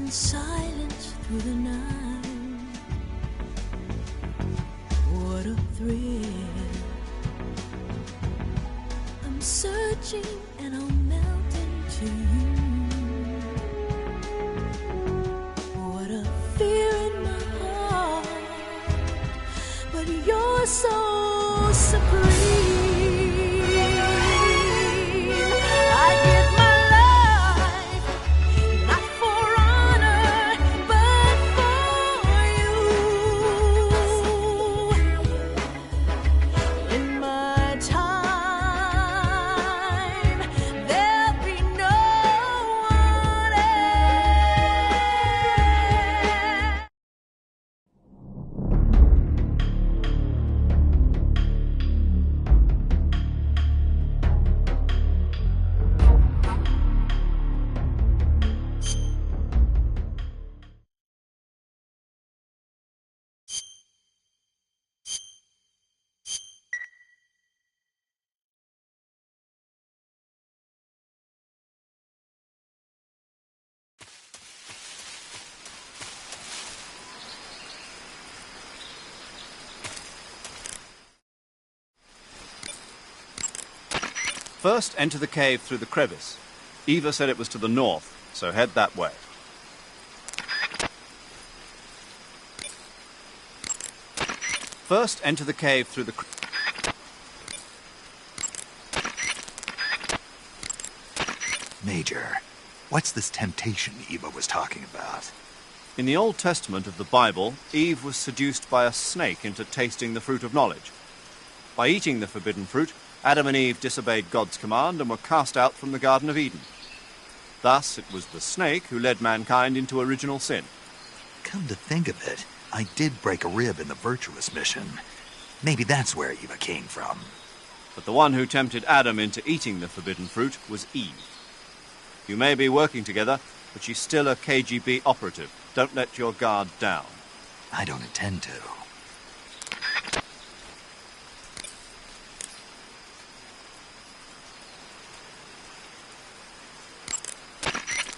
in silence through the night. What a thrill. I'm searching and I'll melt into you. What a fear in my heart, but you're so supreme. First, enter the cave through the crevice. Eva said it was to the north, so head that way. First, enter the cave through the... Major, what's this temptation Eva was talking about? In the Old Testament of the Bible, Eve was seduced by a snake into tasting the fruit of knowledge. By eating the forbidden fruit, Adam and Eve disobeyed God's command and were cast out from the Garden of Eden. Thus, it was the snake who led mankind into original sin. Come to think of it, I did break a rib in the virtuous mission. Maybe that's where Eva came from. But the one who tempted Adam into eating the forbidden fruit was Eve. You may be working together, but she's still a KGB operative. Don't let your guard down. I don't intend to.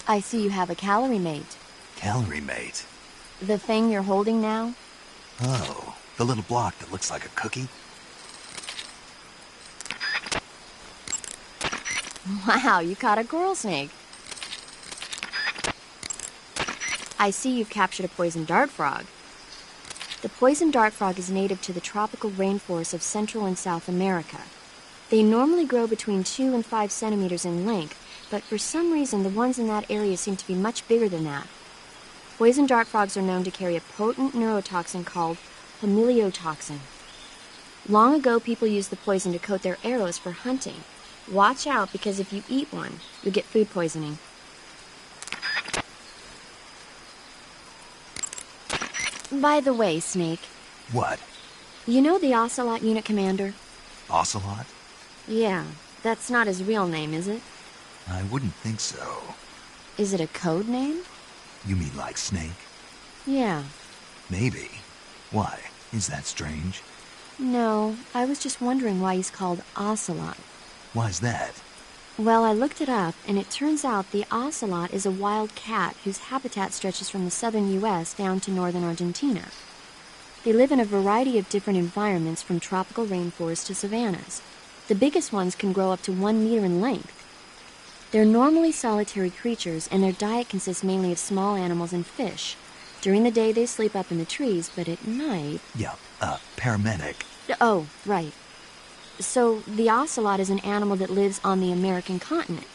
I see you have a calorie mate. Calorie mate? The thing you're holding now? Oh, the little block that looks like a cookie? Wow, you caught a girl snake. I see you've captured a poison dart frog. The poison dart frog is native to the tropical rainforests of Central and South America. They normally grow between 2 and 5 centimeters in length, but for some reason the ones in that area seem to be much bigger than that. Poison dart frogs are known to carry a potent neurotoxin called humiliotoxin. Long ago, people used the poison to coat their arrows for hunting. Watch out, because if you eat one, you'll get food poisoning. By the way, Snake. What? You know the Ocelot unit commander? Ocelot? Yeah, that's not his real name, is it? I wouldn't think so. Is it a code name? You mean like Snake? Yeah. Maybe. Why? Is that strange? No, I was just wondering why he's called Ocelot. Why's that? Well, I looked it up, and it turns out the ocelot is a wild cat whose habitat stretches from the southern U.S. down to northern Argentina. They live in a variety of different environments, from tropical rainforests to savannas. The biggest ones can grow up to 1 meter in length. They're normally solitary creatures, and their diet consists mainly of small animals and fish. During the day, they sleep up in the trees, but at night... Yeah, paramedic. Oh, right. So, the ocelot is an animal that lives on the American continent.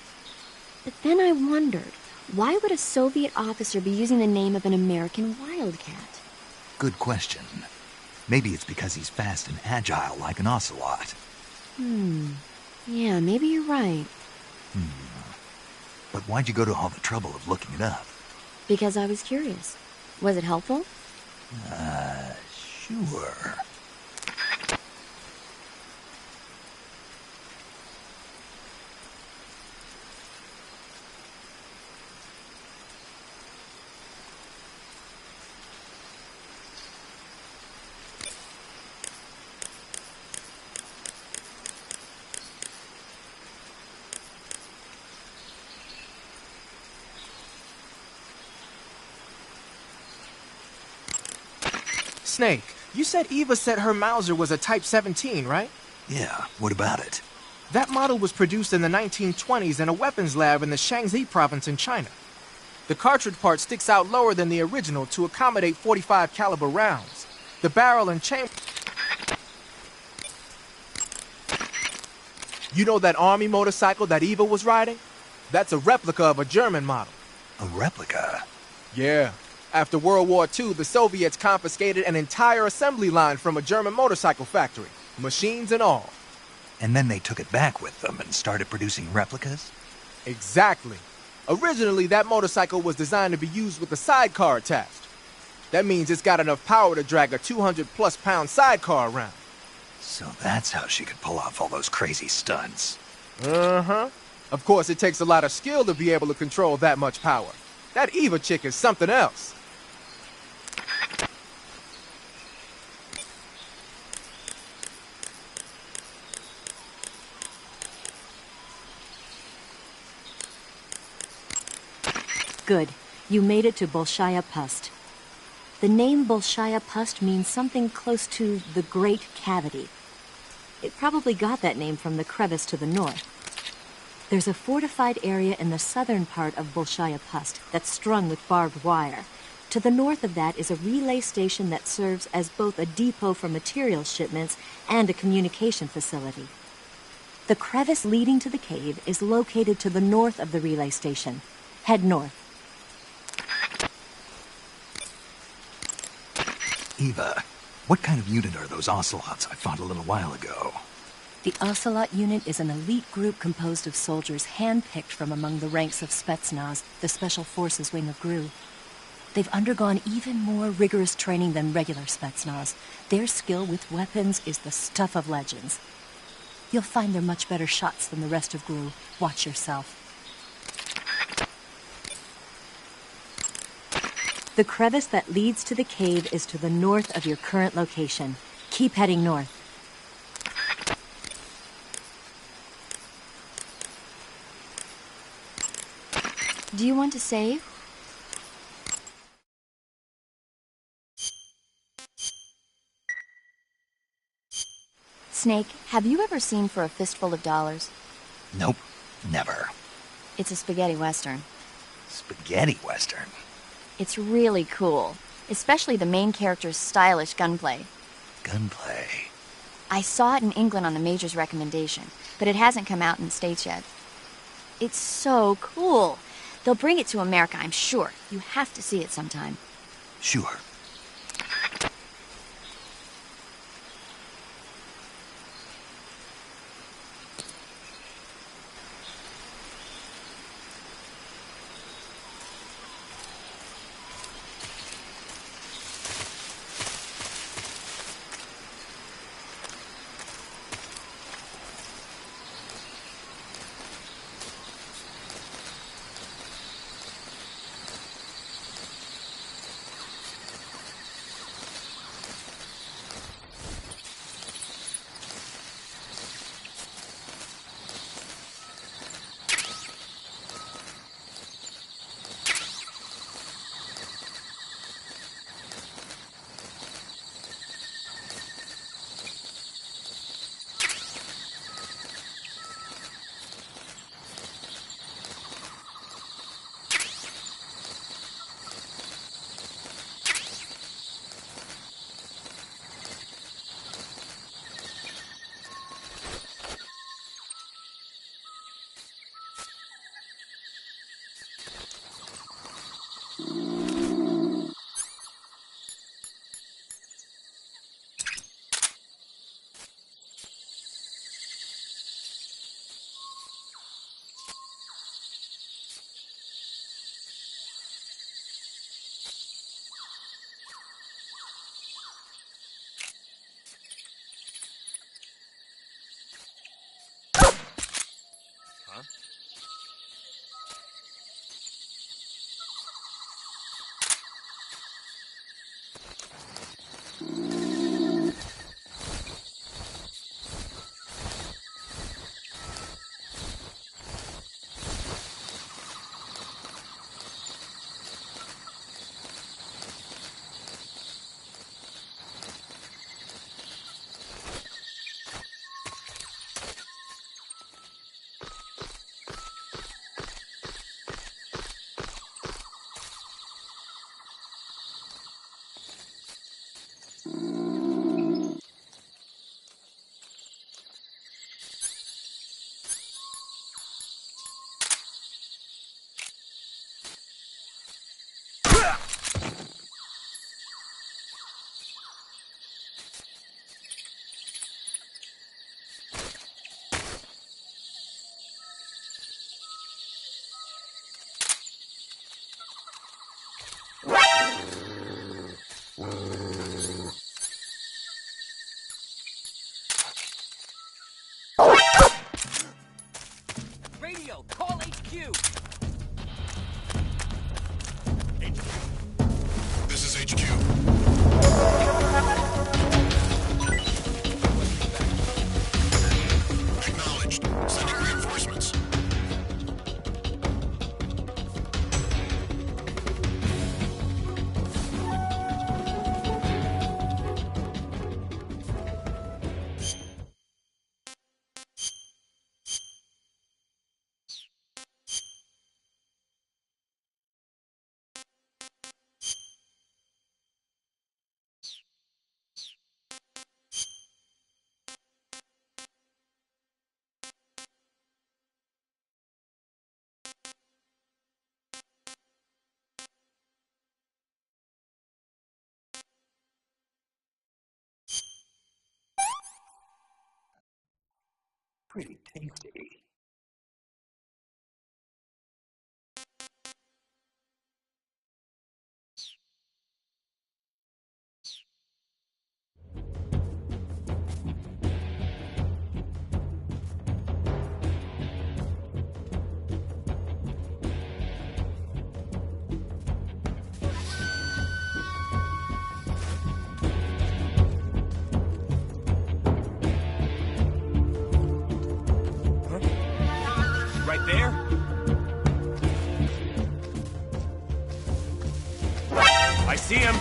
But then I wondered, why would a Soviet officer be using the name of an American wildcat? Good question. Maybe it's because he's fast and agile like an ocelot. Yeah, maybe you're right. But why'd you go to all the trouble of looking it up? Because I was curious. Was it helpful? Sure. Snake, you said Eva said her Mauser was a Type 17, right? Yeah, what about it? That model was produced in the 1920s in a weapons lab in the Shaanxi province in China. The cartridge part sticks out lower than the original to accommodate 45 caliber rounds. The barrel and chamber... You know that army motorcycle that Eva was riding? That's a replica of a German model. A replica? Yeah. After World War II, the Soviets confiscated an entire assembly line from a German motorcycle factory, machines and all. And then they took it back with them and started producing replicas? Exactly. Originally, that motorcycle was designed to be used with a sidecar attached. That means it's got enough power to drag a 200-plus pound sidecar around. So that's how she could pull off all those crazy stunts. Uh-huh. Of course, it takes a lot of skill to be able to control that much power. That Eva chick is something else. Good. You made it to Bolshaya Pust. The name Bolshaya Pust means something close to the Great Cavity. It probably got that name from the crevice to the north. There's a fortified area in the southern part of Bolshaya Pust that's strung with barbed wire. To the north of that is a relay station that serves as both a depot for material shipments and a communication facility. The crevice leading to the cave is located to the north of the relay station. Head north. Eva, what kind of unit are those ocelots I fought a little while ago? The Ocelot unit is an elite group composed of soldiers handpicked from among the ranks of Spetsnaz, the Special Forces wing of GRU. They've undergone even more rigorous training than regular Spetsnaz. Their skill with weapons is the stuff of legends. You'll find they're much better shots than the rest of GRU. Watch yourself. The crevice that leads to the cave is to the north of your current location. Keep heading north. Do you want to save? Snake, have you ever seen For a Fistful of Dollars? Nope, never. It's a spaghetti western. Spaghetti western? It's really cool, especially the main character's stylish gunplay. Gunplay? I saw it in England on the Major's recommendation, but it hasn't come out in the States yet. It's so cool. They'll bring it to America, I'm sure. You have to see it sometime. Sure. pretty tasty. Right there? I see him!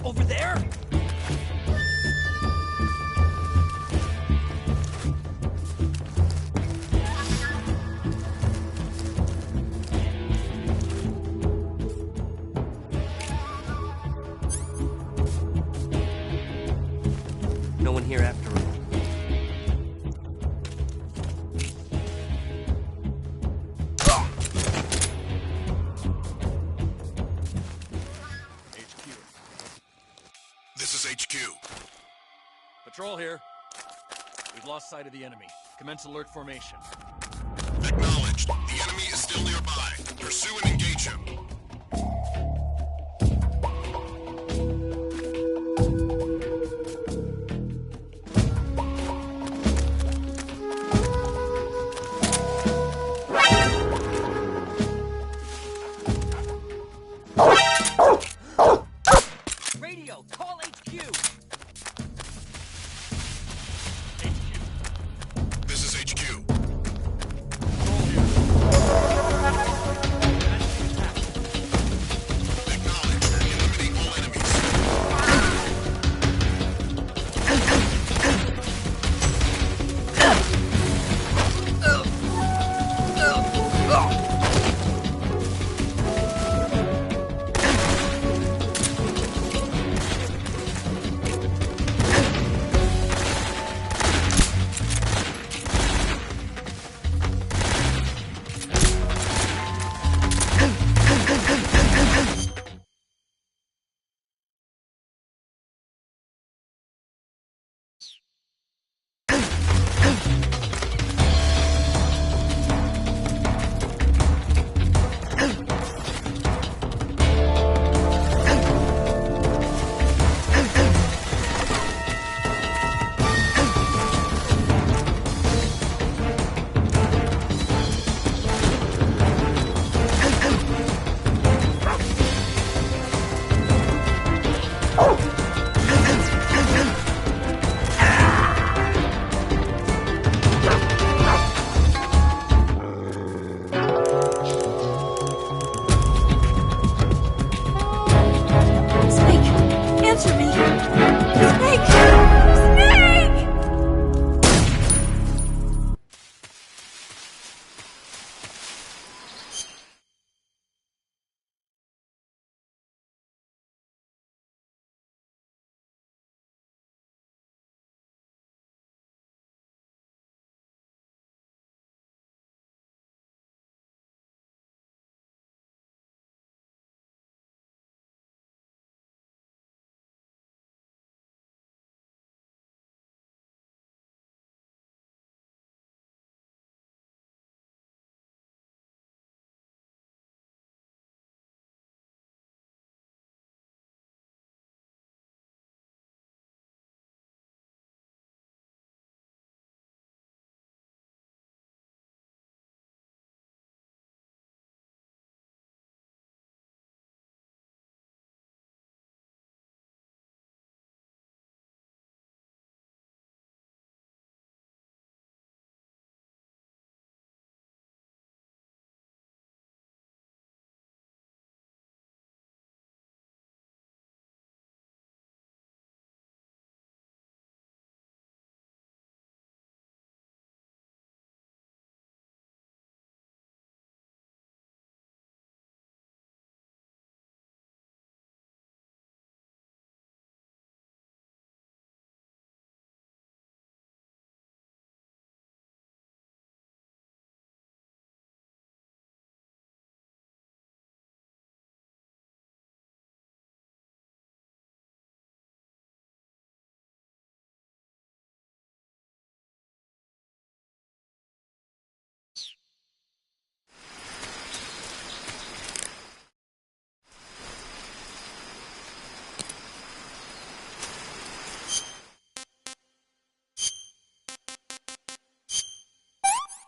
Over there? No one here after all. This is HQ. Patrol here. We've lost sight of the enemy. Commence alert formation. Acknowledged. The enemy is still nearby. Pursue and engage him. Radio, call HQ! This is HQ. Patrol here.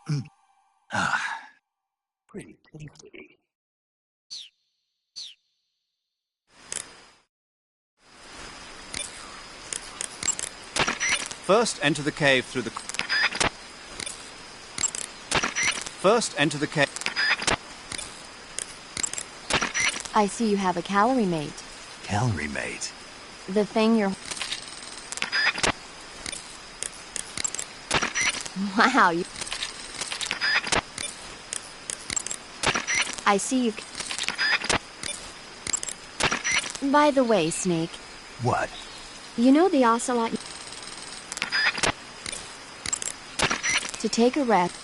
Ah, pretty tasty. First, enter the cave through the... First, enter the cave... I see you have a calorie mate. Calorie mate. The thing you're... Wow, you... I see you... By the way, Snake, What? you know the ocelot... To take a rest...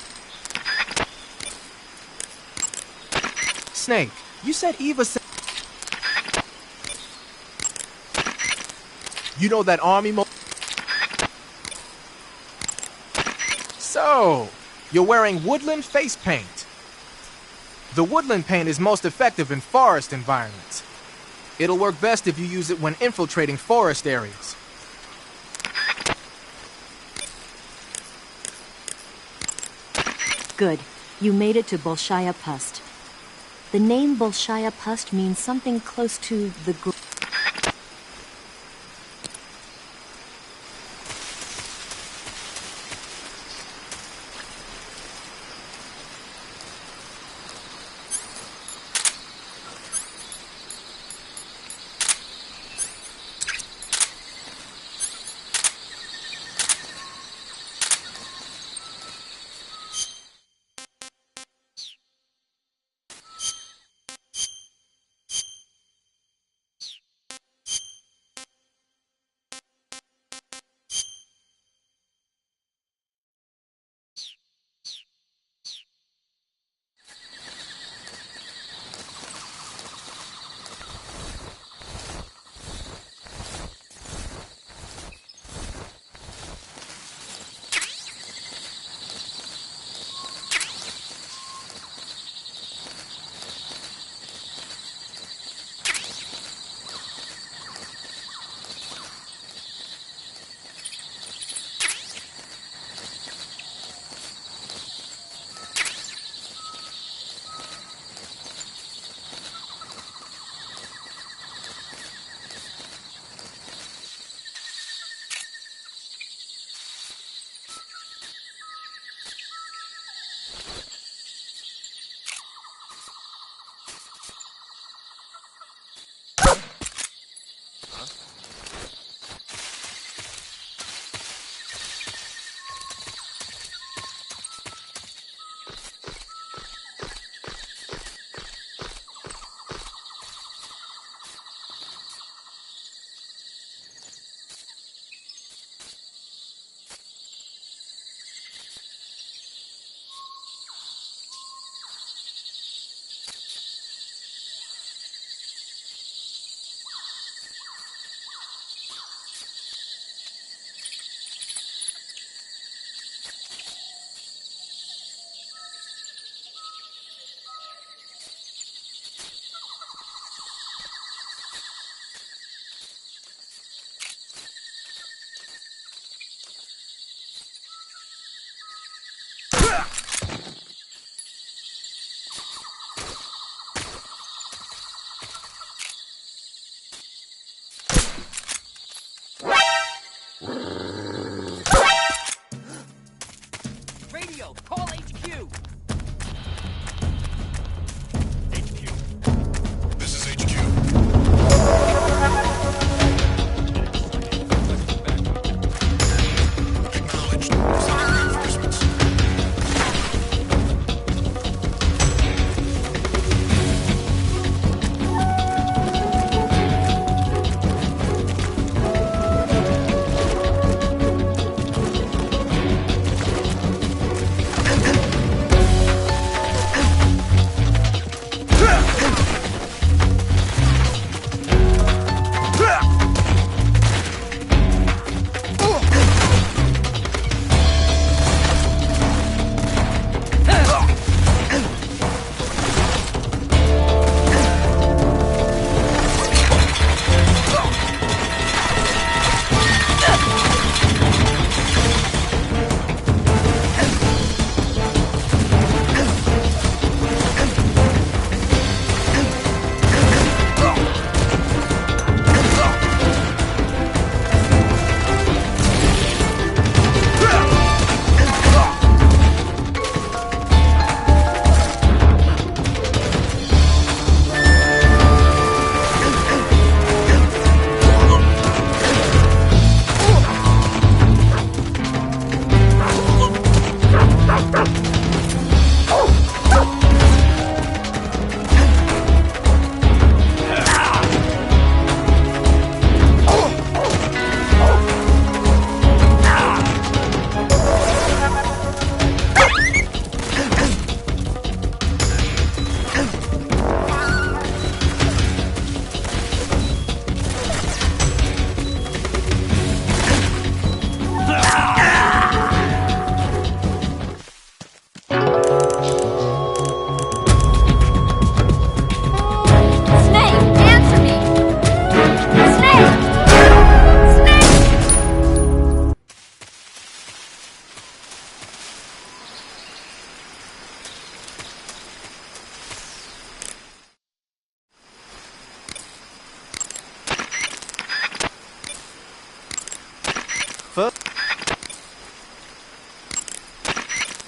Snake, you said Eva said... You know that army mo... So, you're wearing woodland face paint. The woodland paint is most effective in forest environments. It'll work best if you use it when infiltrating forest areas. Good. You made it to Bolshaya Pust. The name Bolshaya Pust means something close to the...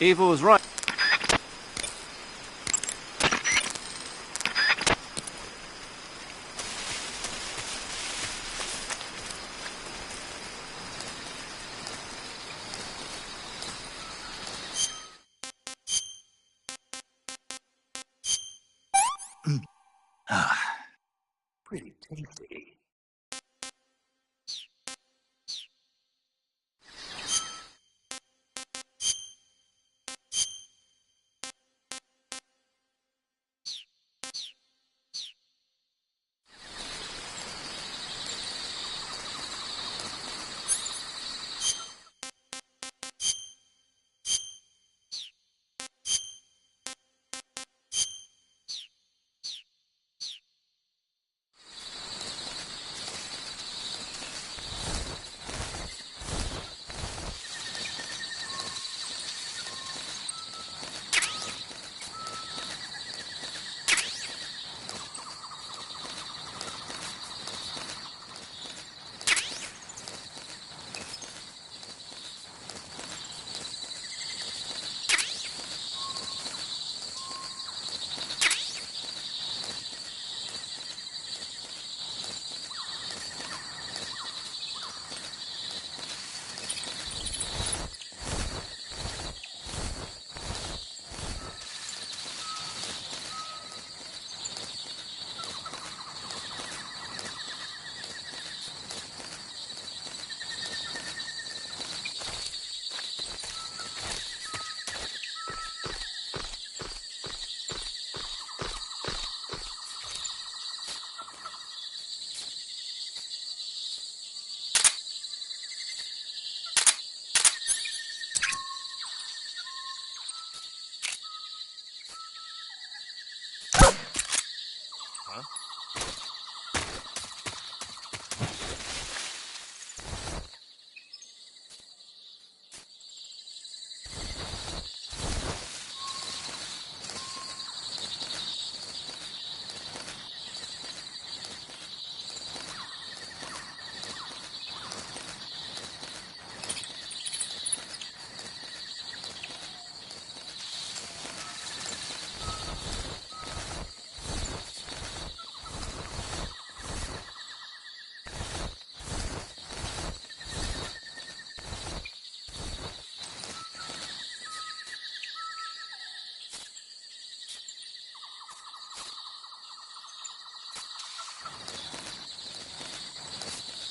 Eva was right. Ah, pretty tasty.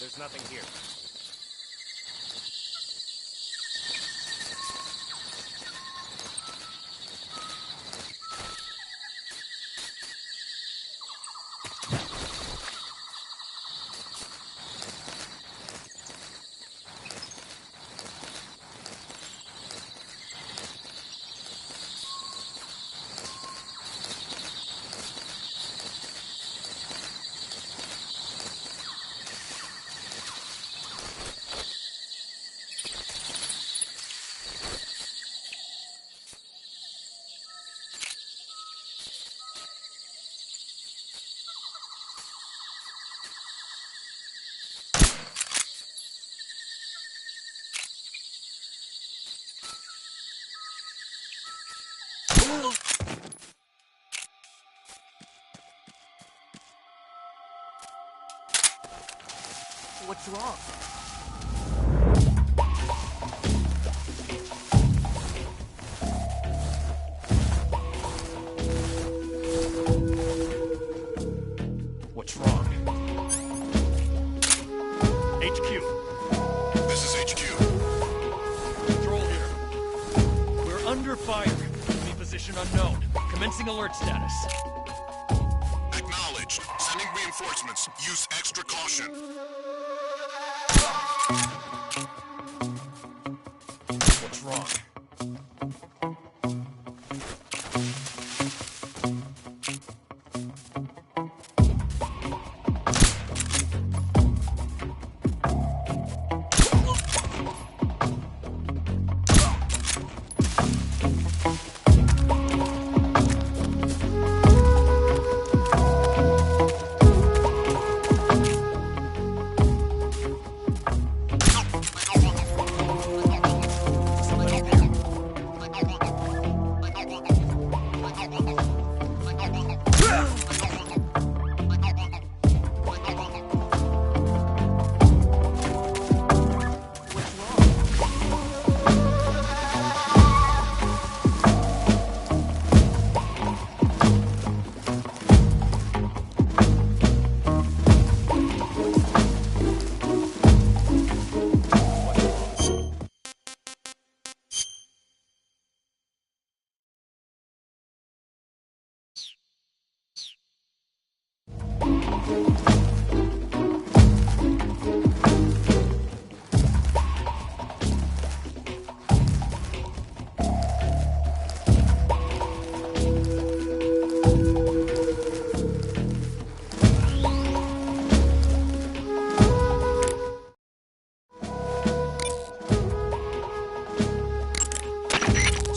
There's nothing here. What's wrong? What's wrong? HQ. This is HQ. Control here. We're under fire. Enemy position unknown. Commencing alert status. Acknowledged. Sending reinforcements. Use extra caution. What's wrong?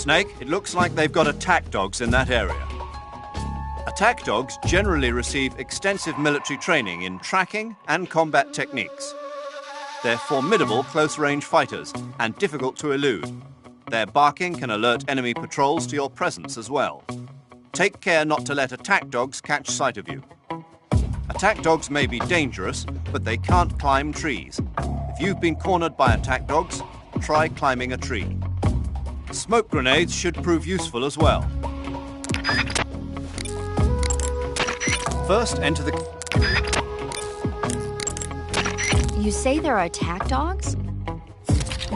Snake, it looks like they've got attack dogs in that area. Attack dogs generally receive extensive military training in tracking and combat techniques. They're formidable close-range fighters and difficult to elude. Their barking can alert enemy patrols to your presence as well. Take care not to let attack dogs catch sight of you. Attack dogs may be dangerous, but they can't climb trees. If you've been cornered by attack dogs, try climbing a tree. Smoke grenades should prove useful as well. First, enter the... You say there are attack dogs?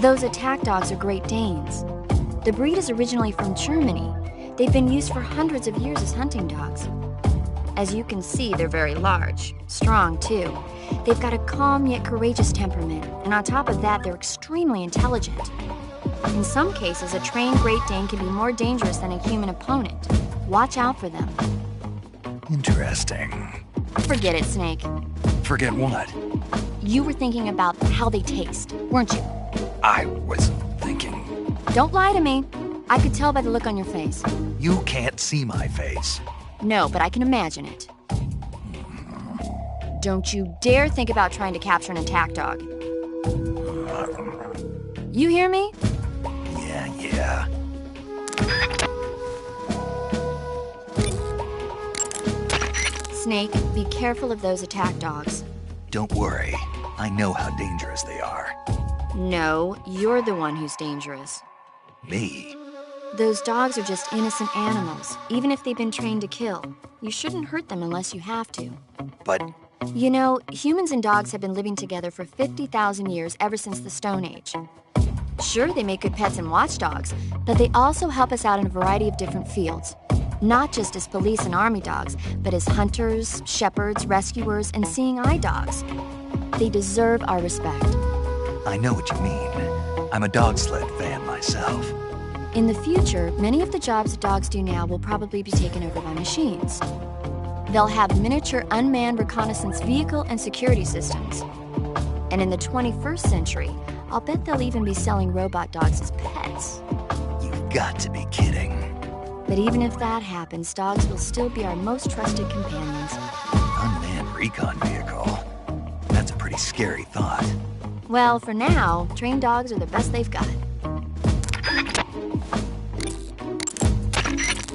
Those attack dogs are Great Danes. The breed is originally from Germany. They've been used for hundreds of years as hunting dogs. As you can see, they're very large, strong too. They've got a calm yet courageous temperament, and on top of that, they're extremely intelligent. In some cases, a trained Great Dane can be more dangerous than a human opponent. Watch out for them. Interesting. Forget it, Snake. Forget what? You were thinking about how they taste, weren't you? I was thinking... Don't lie to me. I could tell by the look on your face. You can't see my face. No, but I can imagine it. Don't you dare think about trying to capture an attack dog. You hear me? Yeah. Snake, be careful of those attack dogs. Don't worry. I know how dangerous they are. No, you're the one who's dangerous. Me? Those dogs are just innocent animals, even if they've been trained to kill. You shouldn't hurt them unless you have to. But... You know, humans and dogs have been living together for 50,000 years ever since the Stone Age. Sure, they make good pets and watchdogs, but they also help us out in a variety of different fields. Not just as police and army dogs, but as hunters, shepherds, rescuers, and seeing eye dogs. They deserve our respect. I know what you mean. I'm a dog sled fan myself. In the future, many of the jobs that dogs do now will probably be taken over by machines. They'll have miniature unmanned reconnaissance vehicle and security systems. And in the 21st century, I'll bet they'll even be selling robot dogs as pets. You've got to be kidding. But even if that happens, dogs will still be our most trusted companions. Unmanned recon vehicle. That's a pretty scary thought. Well, for now, trained dogs are the best they've got.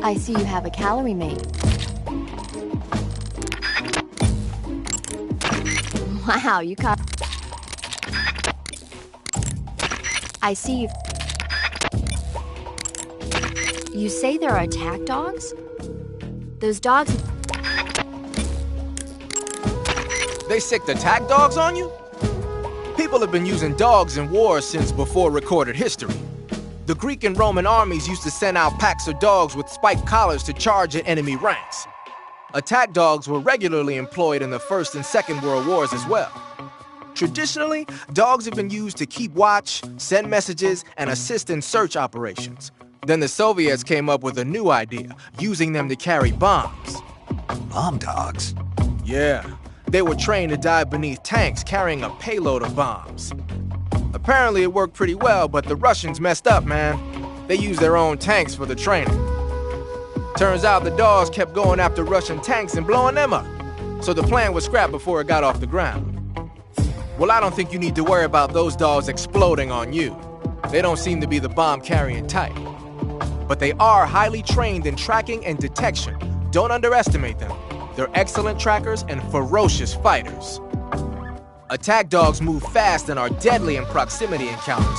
I see you have a calorie mate. Wow, you caught... I see you... You say there are attack dogs? Those dogs... They sicked attack dogs on you? People have been using dogs in wars since before recorded history. The Greek and Roman armies used to send out packs of dogs with spiked collars to charge at enemy ranks. Attack dogs were regularly employed in the First and Second World Wars as well. Traditionally, dogs have been used to keep watch, send messages, and assist in search operations. Then the Soviets came up with a new idea, using them to carry bombs. Bomb dogs? Yeah, they were trained to dive beneath tanks carrying a payload of bombs. Apparently it worked pretty well, but the Russians messed up, man. They used their own tanks for the training. Turns out the dogs kept going after Russian tanks and blowing them up. So the plan was scrapped before it got off the ground. Well, I don't think you need to worry about those dogs exploding on you. They don't seem to be the bomb-carrying type. But they are highly trained in tracking and detection. Don't underestimate them. They're excellent trackers and ferocious fighters. Attack dogs move fast and are deadly in proximity encounters.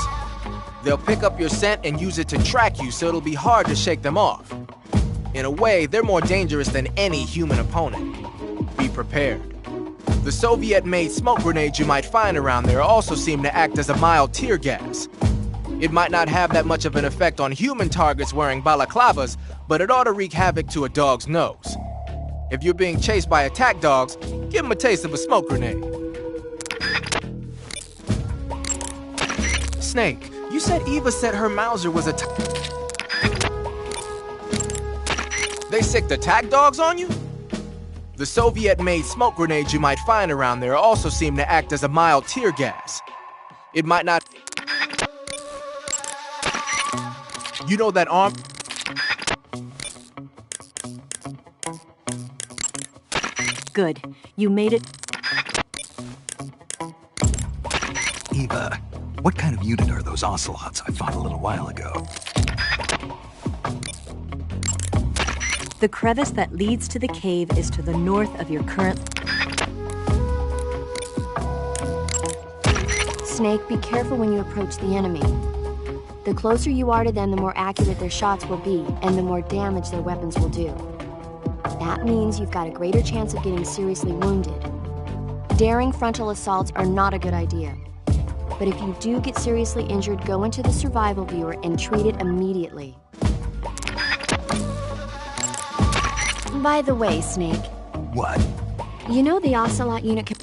They'll pick up your scent and use it to track you, so it'll be hard to shake them off. In a way, they're more dangerous than any human opponent. Be prepared. The Soviet-made smoke grenades you might find around there also seem to act as a mild tear gas. It might not have that much of an effect on human targets wearing balaclavas, but it ought to wreak havoc to a dog's nose. If you're being chased by attack dogs, give them a taste of a smoke grenade. Snake, you said Eva said her Mauser was They sicked attack dogs on you? The Soviet-made smoke grenades you might find around there also seem to act as a mild tear gas. It might not... You know that arm... Good. You made it. Eva, what kind of unit are those ocelots I fought a little while ago? The crevice that leads to the cave is to the north of your current... Snake, be careful when you approach the enemy. The closer you are to them, the more accurate their shots will be, and the more damage their weapons will do. That means you've got a greater chance of getting seriously wounded. Daring frontal assaults are not a good idea. But if you do get seriously injured, go into the survival viewer and treat it immediately. By the way, Snake. What? You know the Ocelot unit can...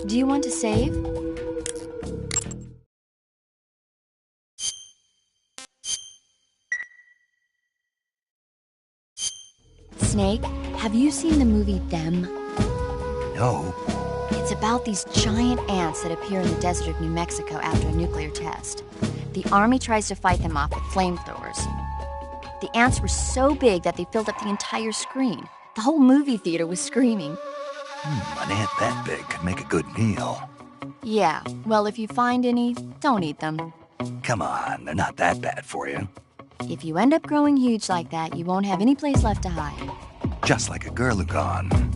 Do you want to save? Snake, have you seen the movie Them? No. It's about these giant ants that appear in the desert of New Mexico after a nuclear test. The army tries to fight them off with flamethrowers. The ants were so big that they filled up the entire screen. The whole movie theater was screaming. An ant that big could make a good meal. Yeah, well, if you find any, don't eat them. Come on, they're not that bad for you. If you end up growing huge like that, you won't have any place left to hide. Just like a Gurlugon.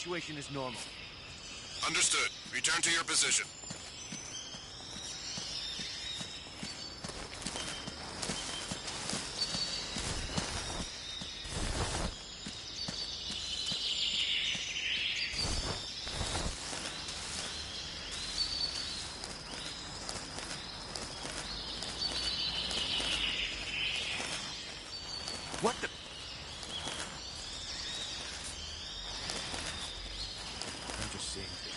situation is normal. Understood. Return to your position. What the? I'm just seeing things.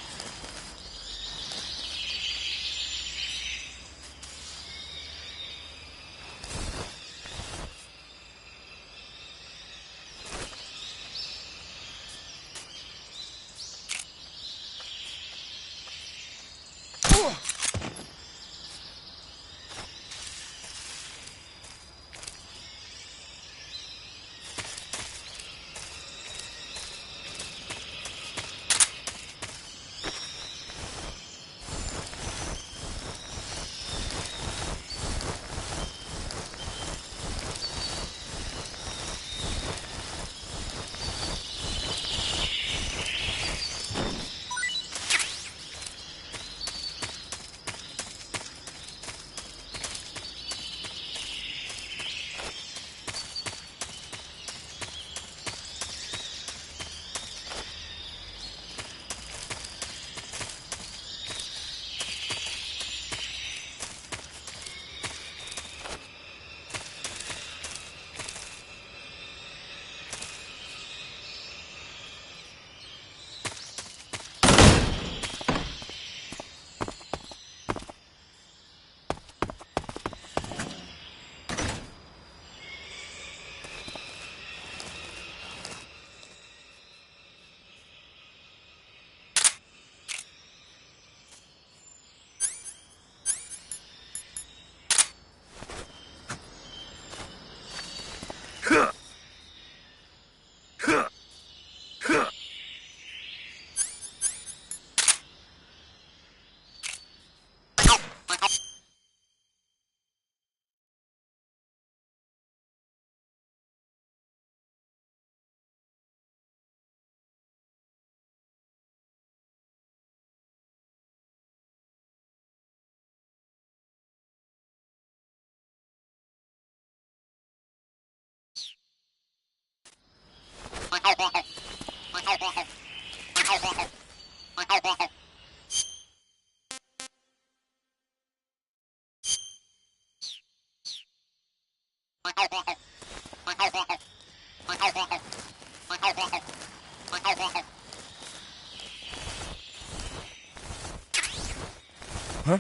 Huh?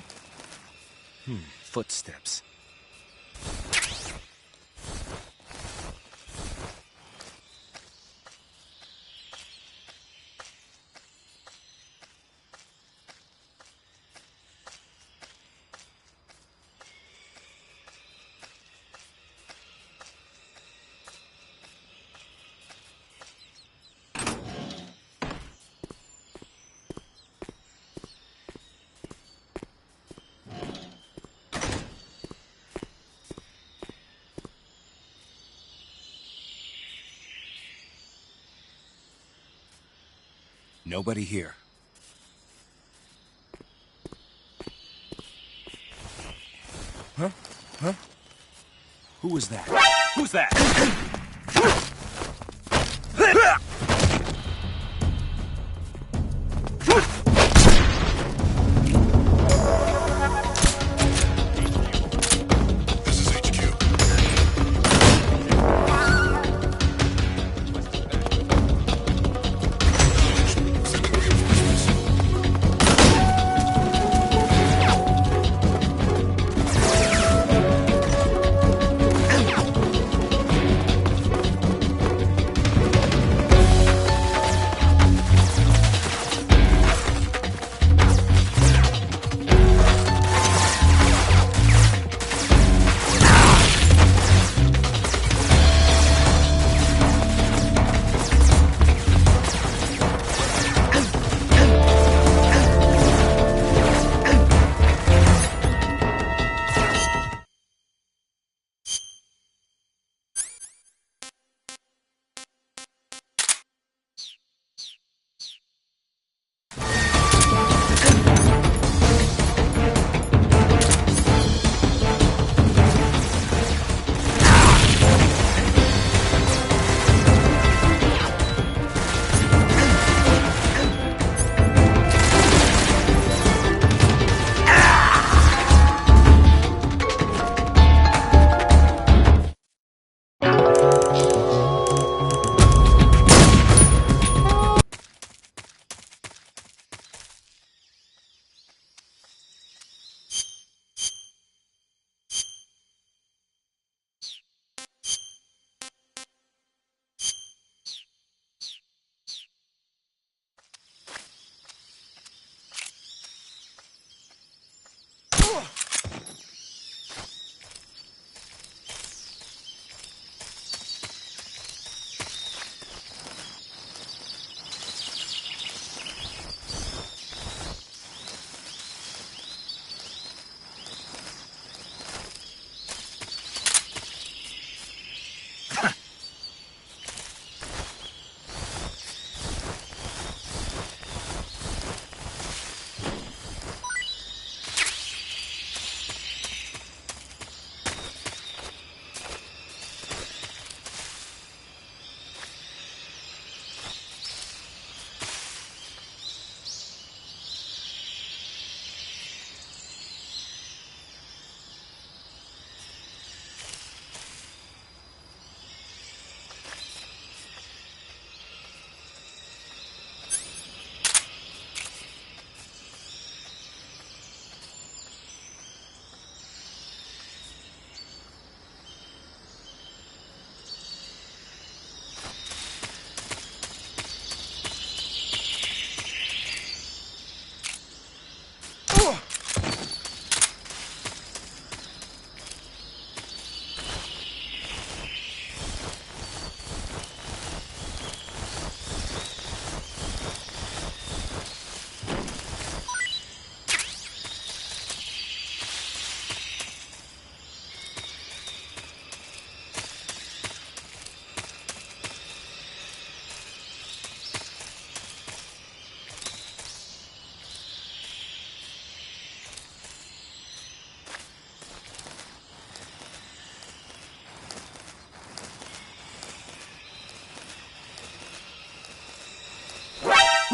Footsteps. Nobody here. Huh? Huh? Who was that? Who's that? This is HQ. Sending reinforcements.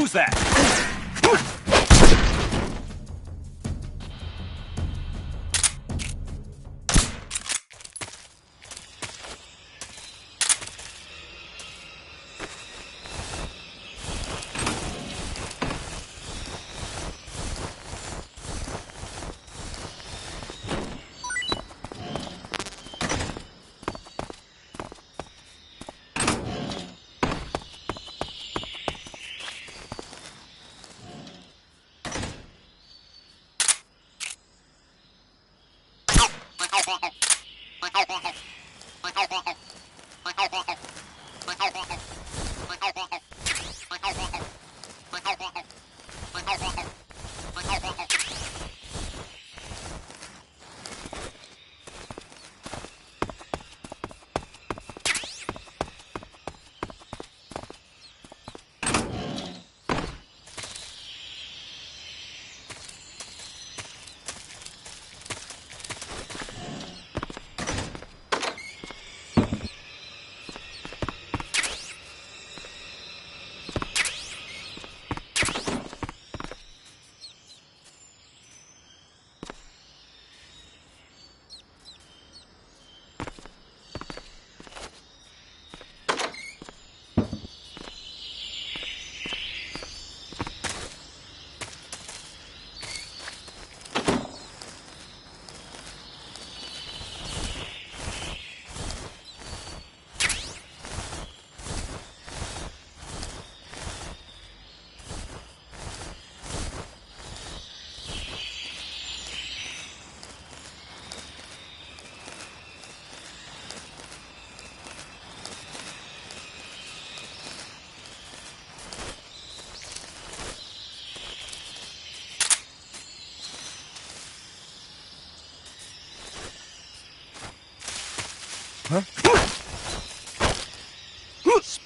Who's that?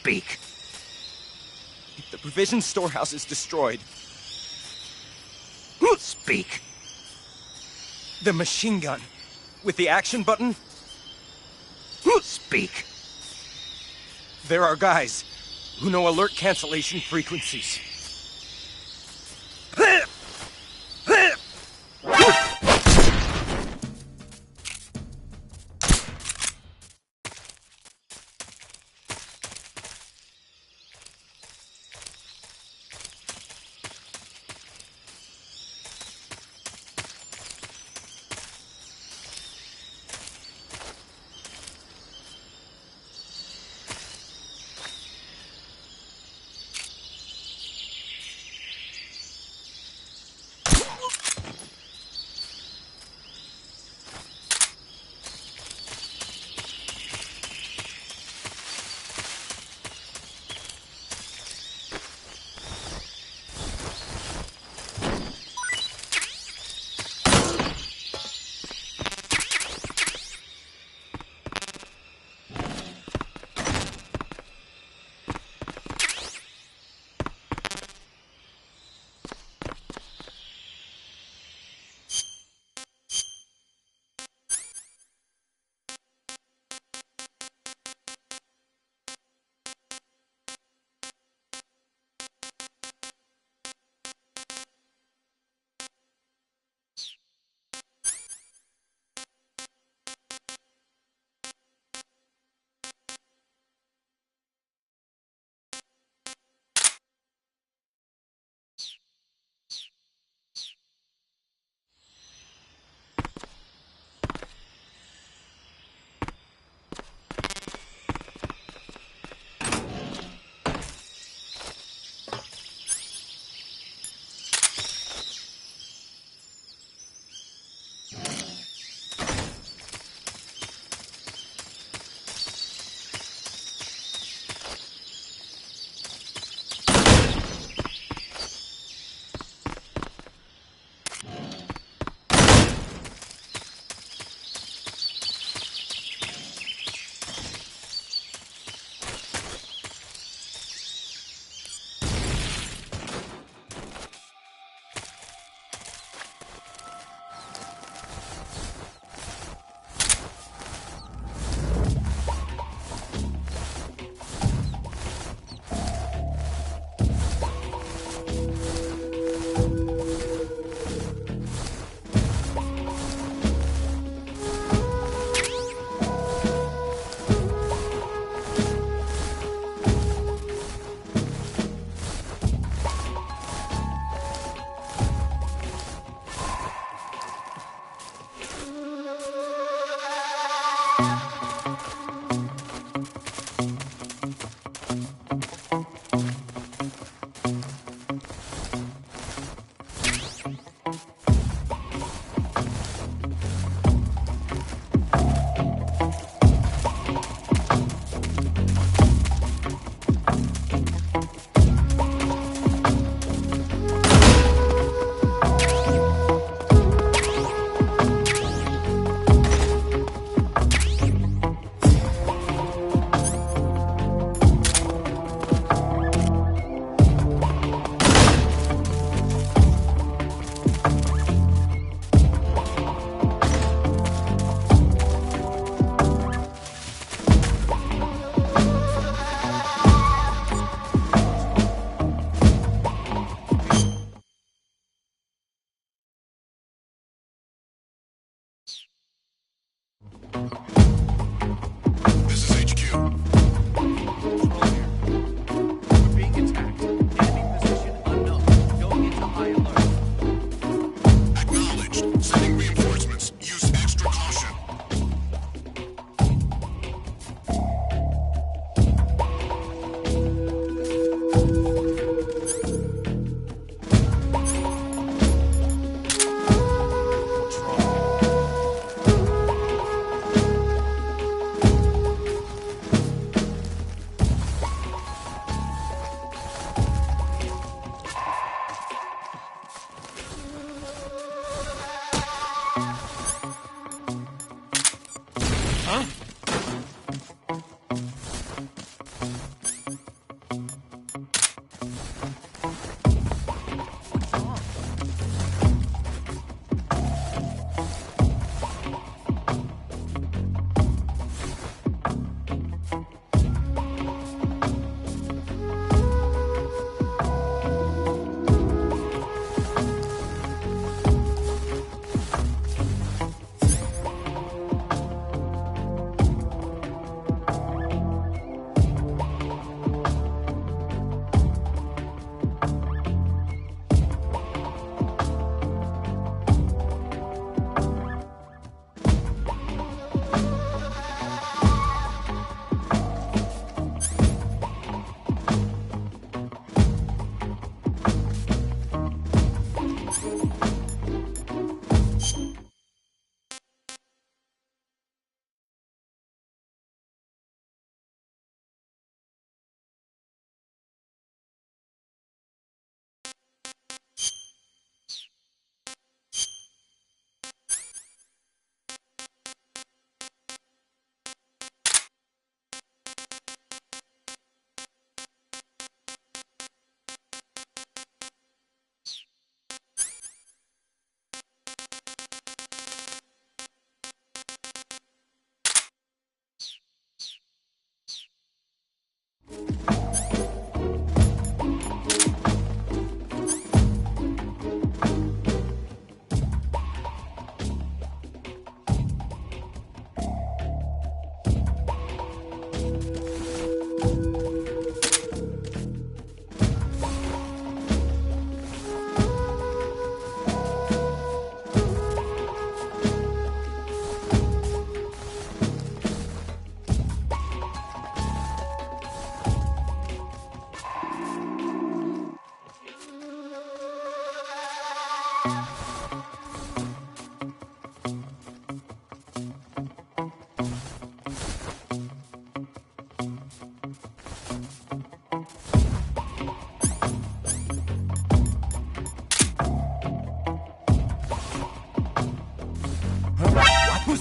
Speak. The provision storehouse is destroyed. Speak. The machine gun. With the action button? Speak. There are guys who know alert cancellation frequencies.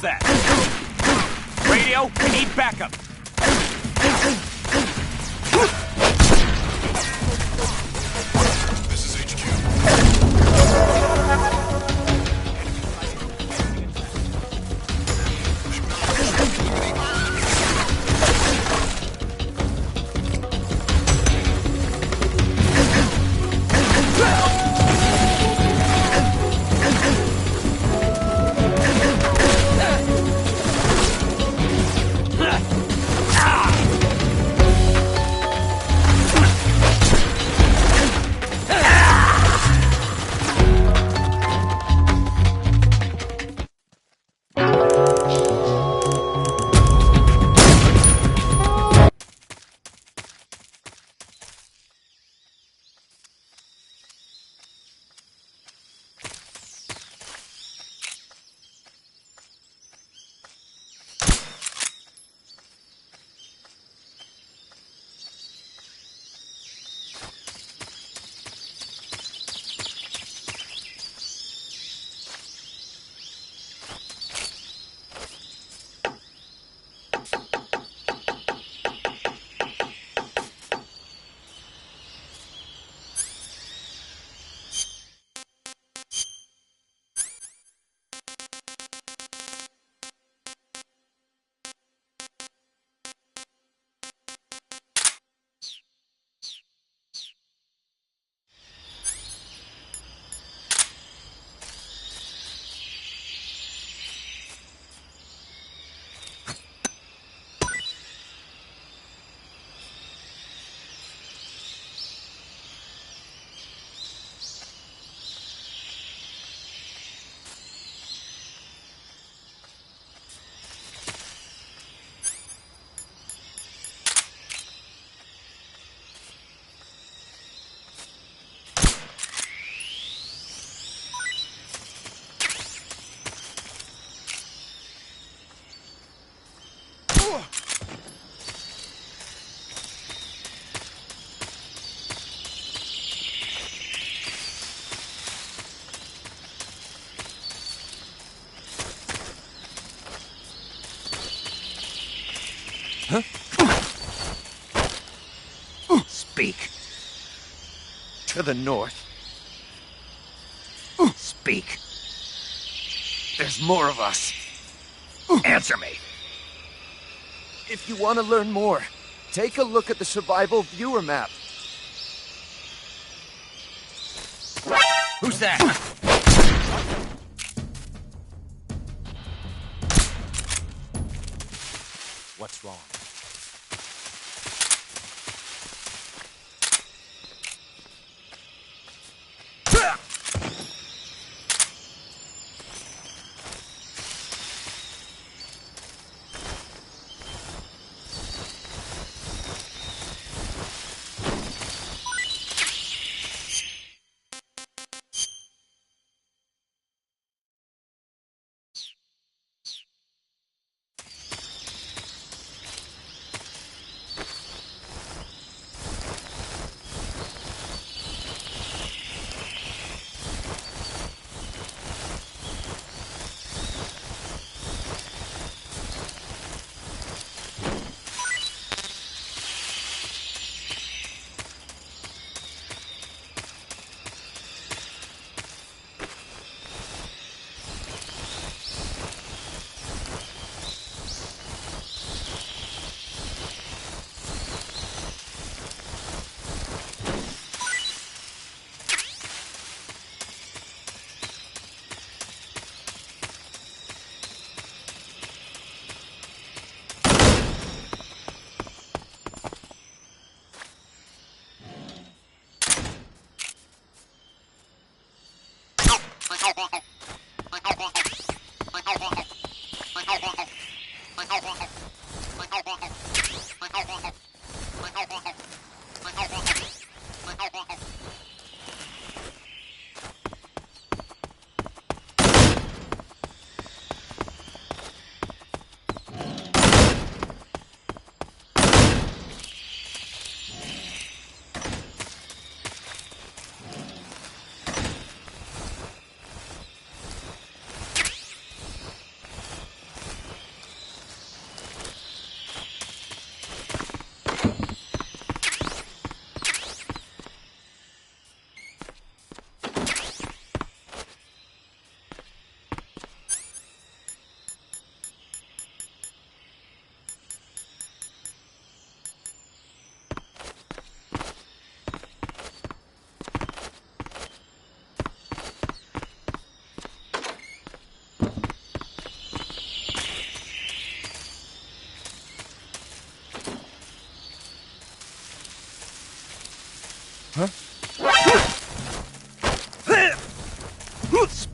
that? Radio, I need backup. This is HQ. Speak. To the north. Speak. There's more of us. Answer me. If you want to learn more, take a look at the survival viewer map. Who's that? What's wrong?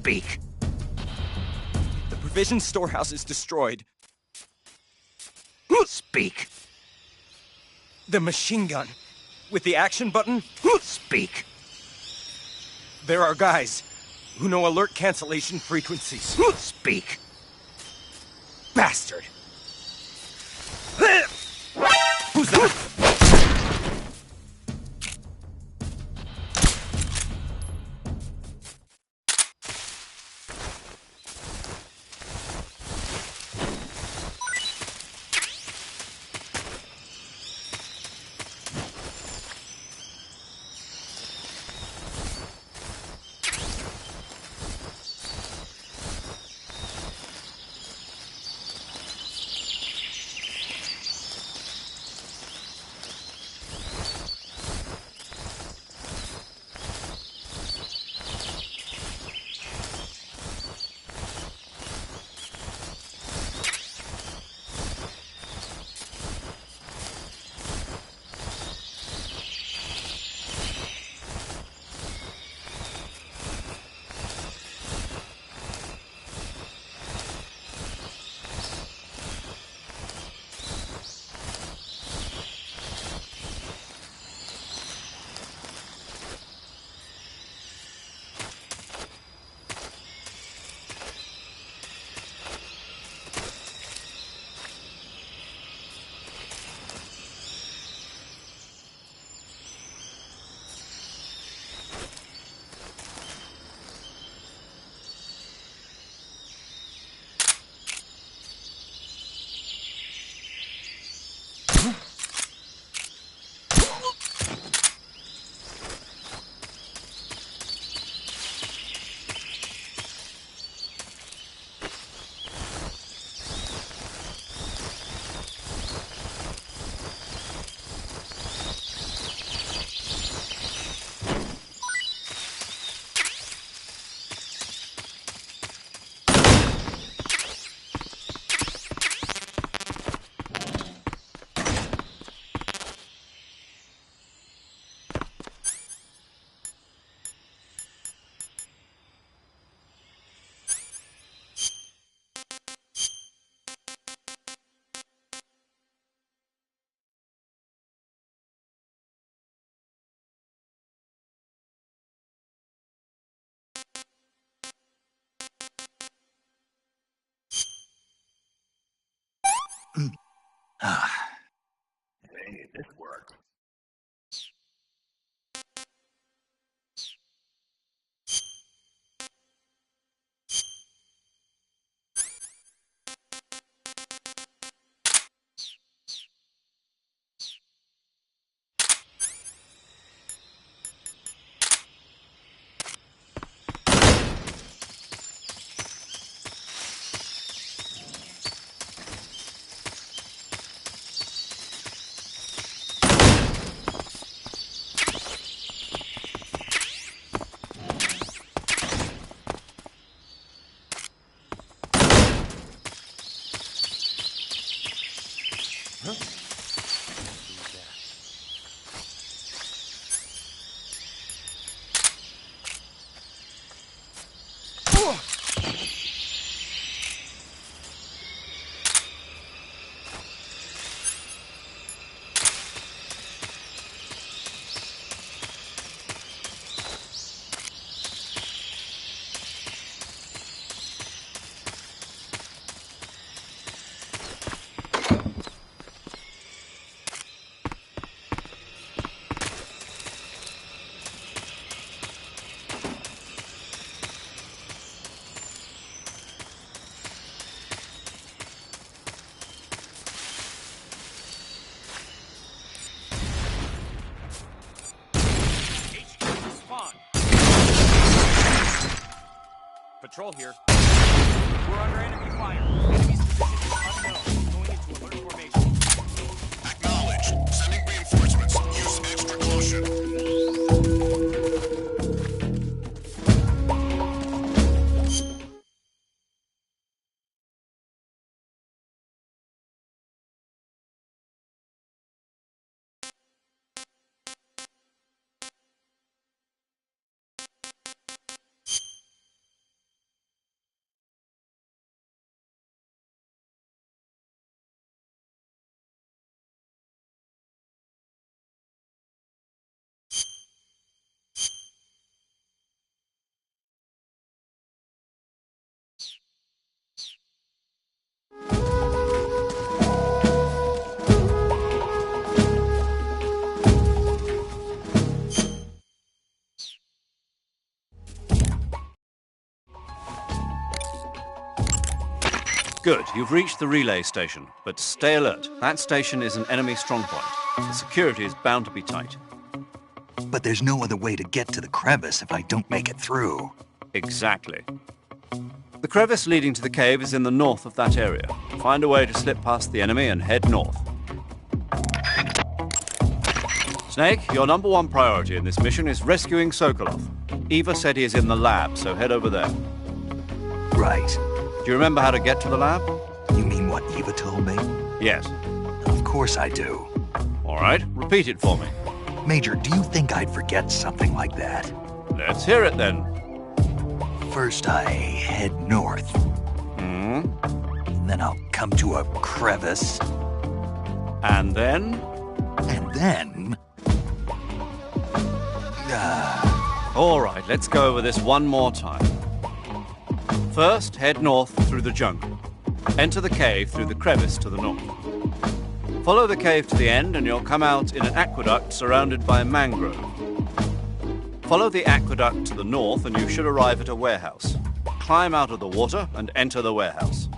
Speak. The provision storehouse is destroyed. Speak. The machine gun. With the action button? Speak. There are guys who know alert cancellation frequencies. Speak. Bastard! Who's that? Hey, this worked. Patrol here. We're under enemy fire. Enemy's position is unknown. Going into alert formation. Acknowledged. Sending reinforcements. Use extra caution. Good, you've reached the relay station, but stay alert. That station is an enemy strongpoint. The security is bound to be tight. But there's no other way to get to the crevice if I don't make it through. Exactly. The crevice leading to the cave is in the north of that area. Find a way to slip past the enemy and head north. Snake, your number one priority in this mission is rescuing Sokolov. Eva said he is in the lab, so head over there. Right. Do you remember how to get to the lab? You mean what Eva told me? Yes. Of course I do. All right, repeat it for me. Major, do you think I'd forget something like that? Let's hear it then. First I head north. Then I'll come to a crevice. And then? And then... All right, let's go over this one more time. First, head north through the jungle. Enter the cave through the crevice to the north. Follow the cave to the end and you'll come out in an aqueduct surrounded by mangrove. Follow the aqueduct to the north and you should arrive at a warehouse. Climb out of the water and enter the warehouse.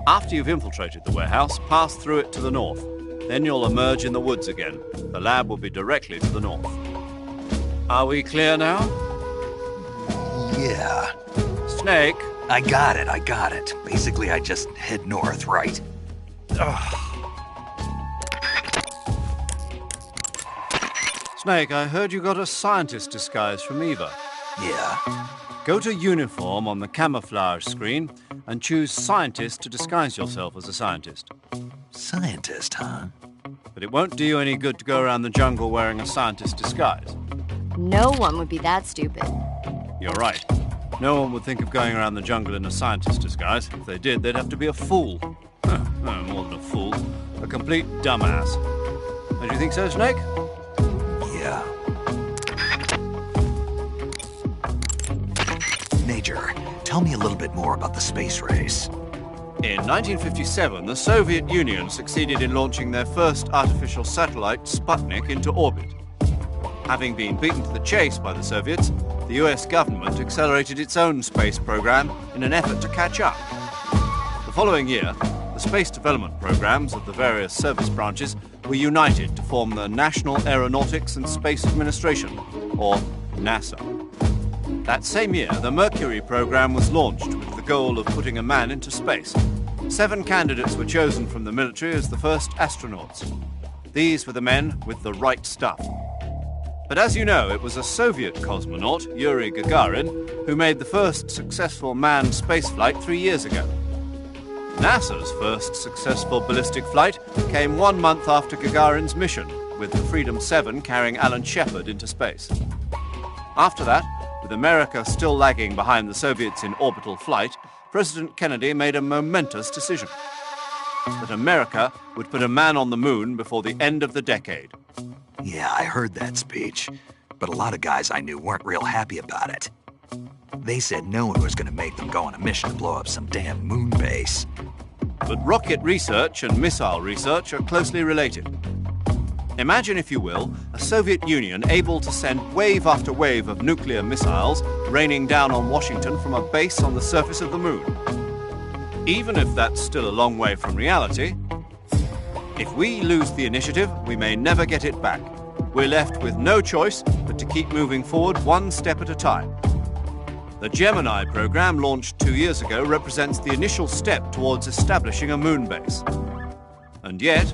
After you've infiltrated the warehouse, pass through it to the north. Then you'll emerge in the woods again. The lab will be directly to the north. Are we clear now? Yeah. Snake. I got it. Basically, I just head north, right? Snake, I heard you got a scientist disguise from Eva. Yeah. Go to uniform on the camouflage screen and choose scientist to disguise yourself as a scientist. Scientist, huh? But it won't do you any good to go around the jungle wearing a scientist disguise. No one would be that stupid. You're right. No one would think of going around the jungle in a scientist disguise. If they did, they'd have to be a fool. No, more than a fool. A complete dumbass. Don't you think so, Snake? Yeah. Major, tell me a little bit more about the space race. In 1957, the Soviet Union succeeded in launching their first artificial satellite, Sputnik, into orbit. Having been beaten to the chase by the Soviets, the US government accelerated its own space program in an effort to catch up. The following year, the space development programs of the various service branches were united to form the National Aeronautics and Space Administration, or NASA. That same year, the Mercury program was launched with the goal of putting a man into space. 7 candidates were chosen from the military as the first astronauts. These were the men with the right stuff. But as you know, it was a Soviet cosmonaut, Yuri Gagarin, who made the first successful manned spaceflight 3 years ago. NASA's first successful ballistic flight came 1 month after Gagarin's mission, with the Freedom 7 carrying Alan Shepard into space. After that, with America still lagging behind the Soviets in orbital flight, President Kennedy made a momentous decision: that America would put a man on the moon before the end of the decade. Yeah, I heard that speech, but a lot of guys I knew weren't real happy about it. They said no one was going to make them go on a mission to blow up some damn moon base. But rocket research and missile research are closely related. Imagine, if you will, a Soviet Union able to send wave after wave of nuclear missiles raining down on Washington from a base on the surface of the moon. Even if that's still a long way from reality, if we lose the initiative, we may never get it back. We're left with no choice but to keep moving forward one step at a time. The Gemini program, launched 2 years ago, represents the initial step towards establishing a moon base. And yet,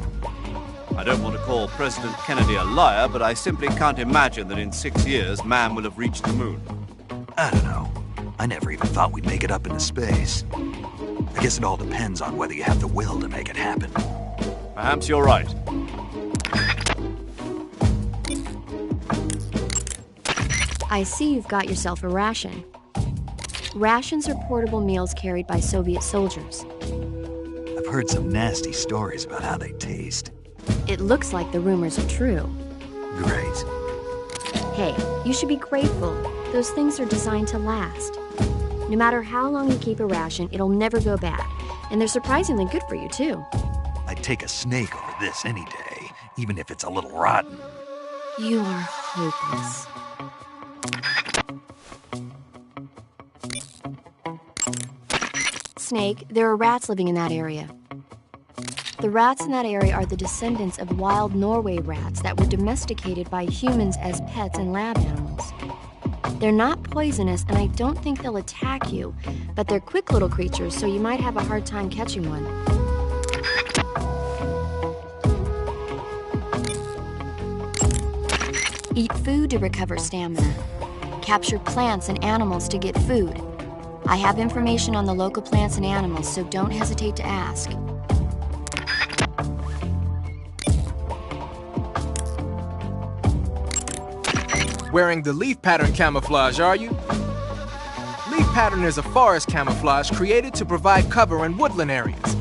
I don't want to call President Kennedy a liar, but I simply can't imagine that in 6 years man will have reached the moon. I don't know. I never even thought we'd make it up into space. I guess it all depends on whether you have the will to make it happen. Perhaps you're right. I see you've got yourself a ration. Rations are portable meals carried by Soviet soldiers. I've heard some nasty stories about how they taste. It looks like the rumors are true. Great. Hey, you should be grateful. Those things are designed to last. No matter how long you keep a ration, it'll never go bad. And they're surprisingly good for you, too. I'd take a snake over this any day, even if it's a little rotten. You are hopeless. Snake, there are rats living in that area. The rats in that area are the descendants of wild Norway rats that were domesticated by humans as pets and lab animals. They're not poisonous, and I don't think they'll attack you, but they're quick little creatures, so you might have a hard time catching one. Eat food to recover stamina. Capture plants and animals to get food. I have information on the local plants and animals, so don't hesitate to ask. Wearing the leaf pattern camouflage, are you? Leaf pattern is a forest camouflage created to provide cover in woodland areas.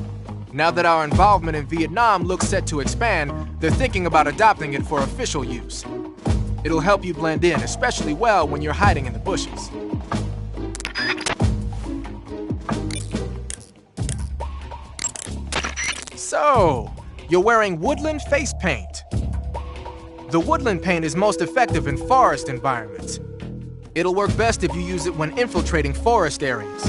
Now that our involvement in Vietnam looks set to expand, they're thinking about adopting it for official use. It'll help you blend in, especially well when you're hiding in the bushes. So, you're wearing woodland face paint. The woodland paint is most effective in forest environments. It'll work best if you use it when infiltrating forest areas.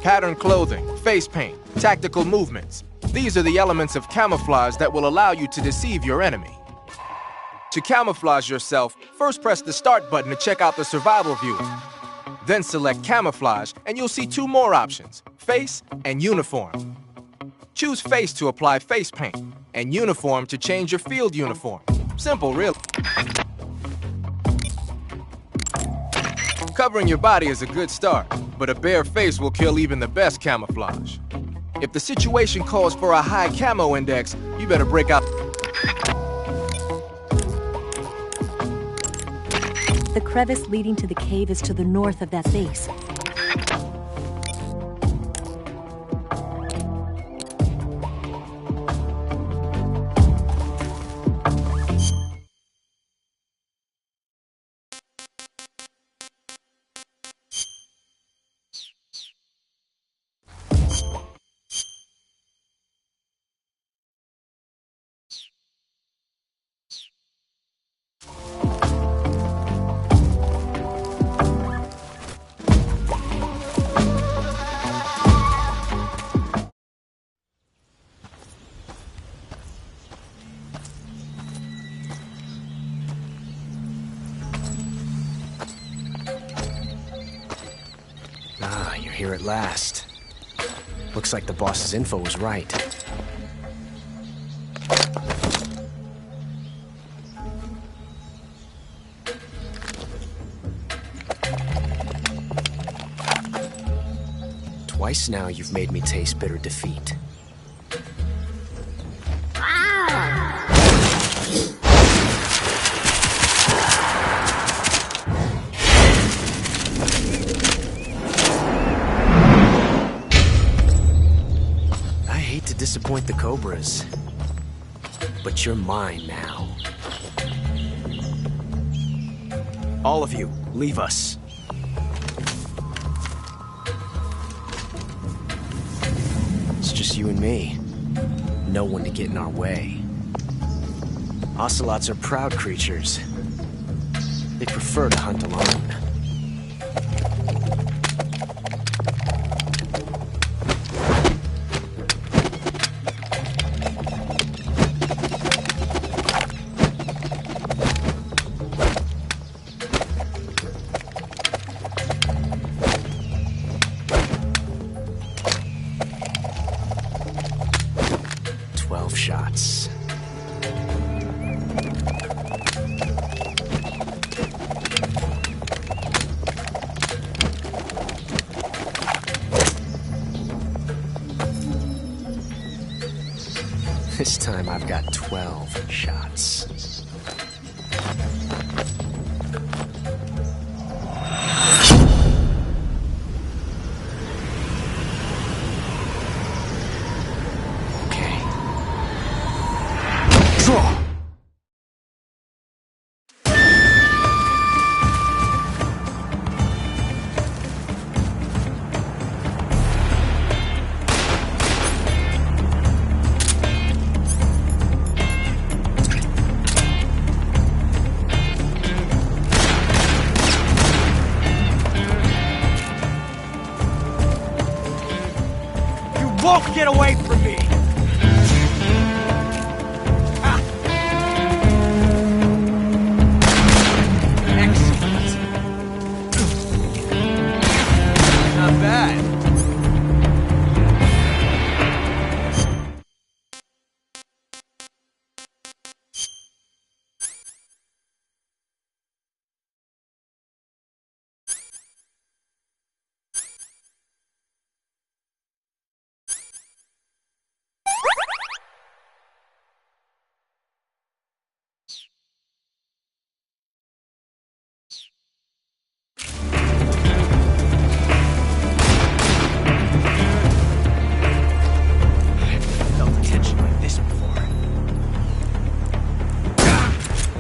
Pattern clothing, face paint, tactical movements. These are the elements of camouflage that will allow you to deceive your enemy. To camouflage yourself, first press the start button to check out the survival viewer. Then select camouflage and you'll see two more options, face and uniform. Choose face to apply face paint and uniform to change your field uniform. Simple, really. Covering your body is a good start, but a bare face will kill even the best camouflage. If the situation calls for a high camo index, you better break out. The crevice leading to the cave is to the north of that base. Ah, you're here at last. Looks like the boss's info was right. Twice now you've made me taste bitter defeat. Disappoint the Cobras, but you're mine now. All of you, leave us. It's just you and me. No one to get in our way. Ocelots are proud creatures. They prefer to hunt alone. Shots. This time I've got 12 shots. won't get away from me! Excellent. Not bad.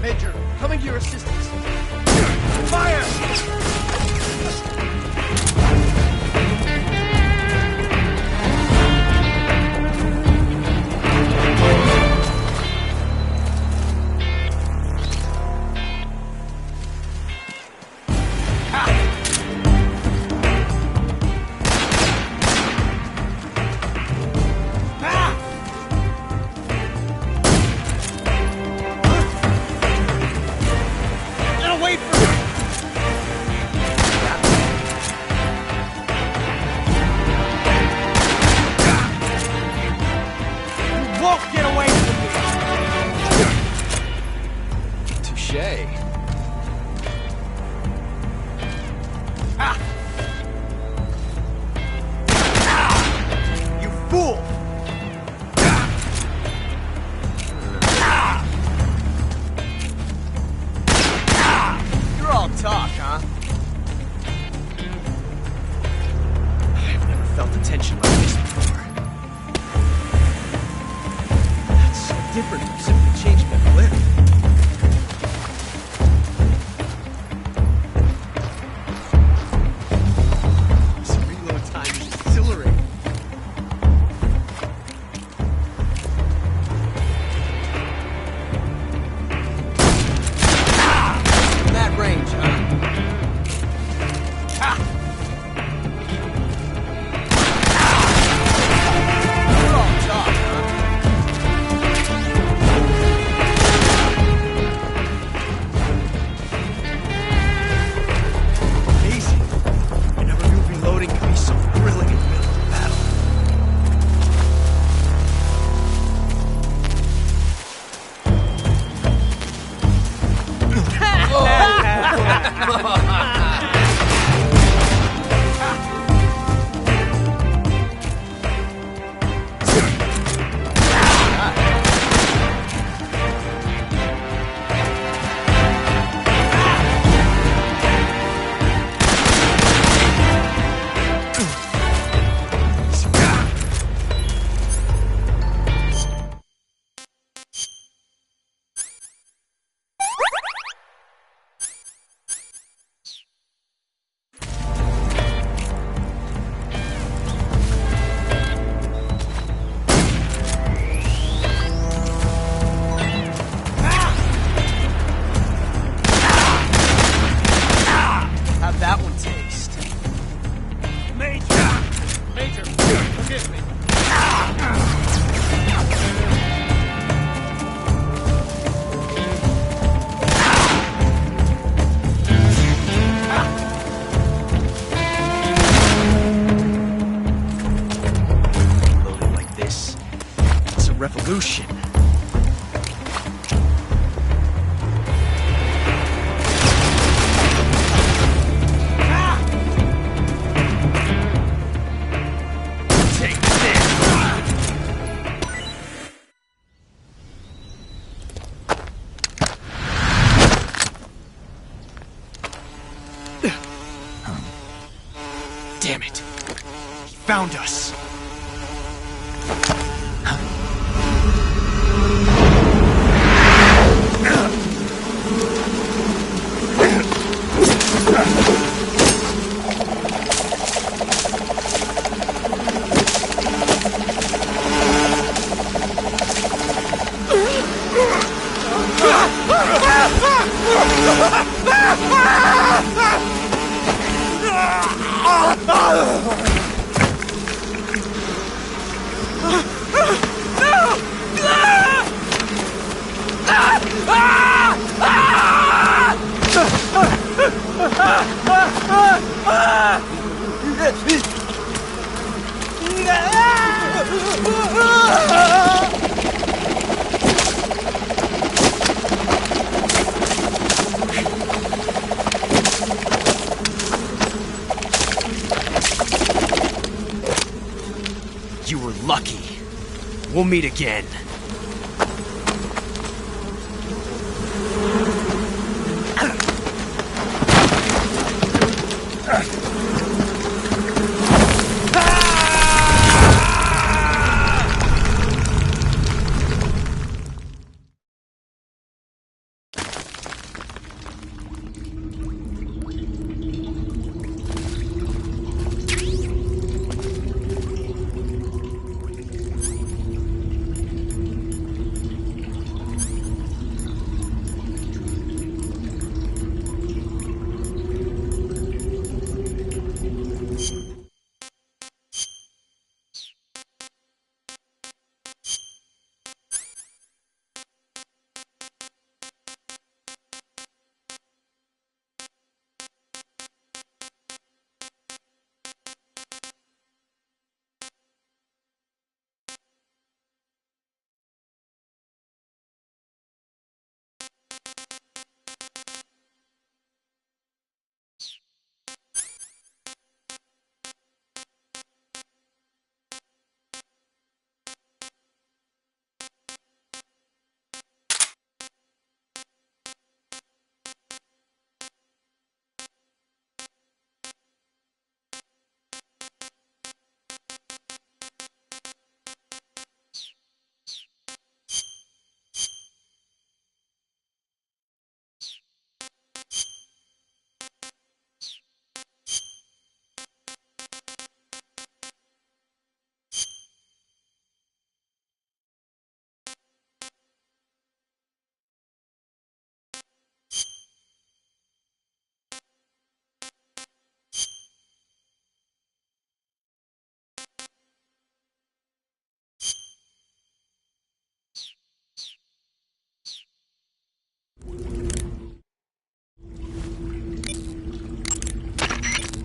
Major, coming to your assistance. Fire! Talk, huh? I've never felt a tension like this before. That's so different from simply changing a clip. This reload time is exhilarating. From that range, huh? Revolution. Take this. Damn it. He found us. We'll meet again.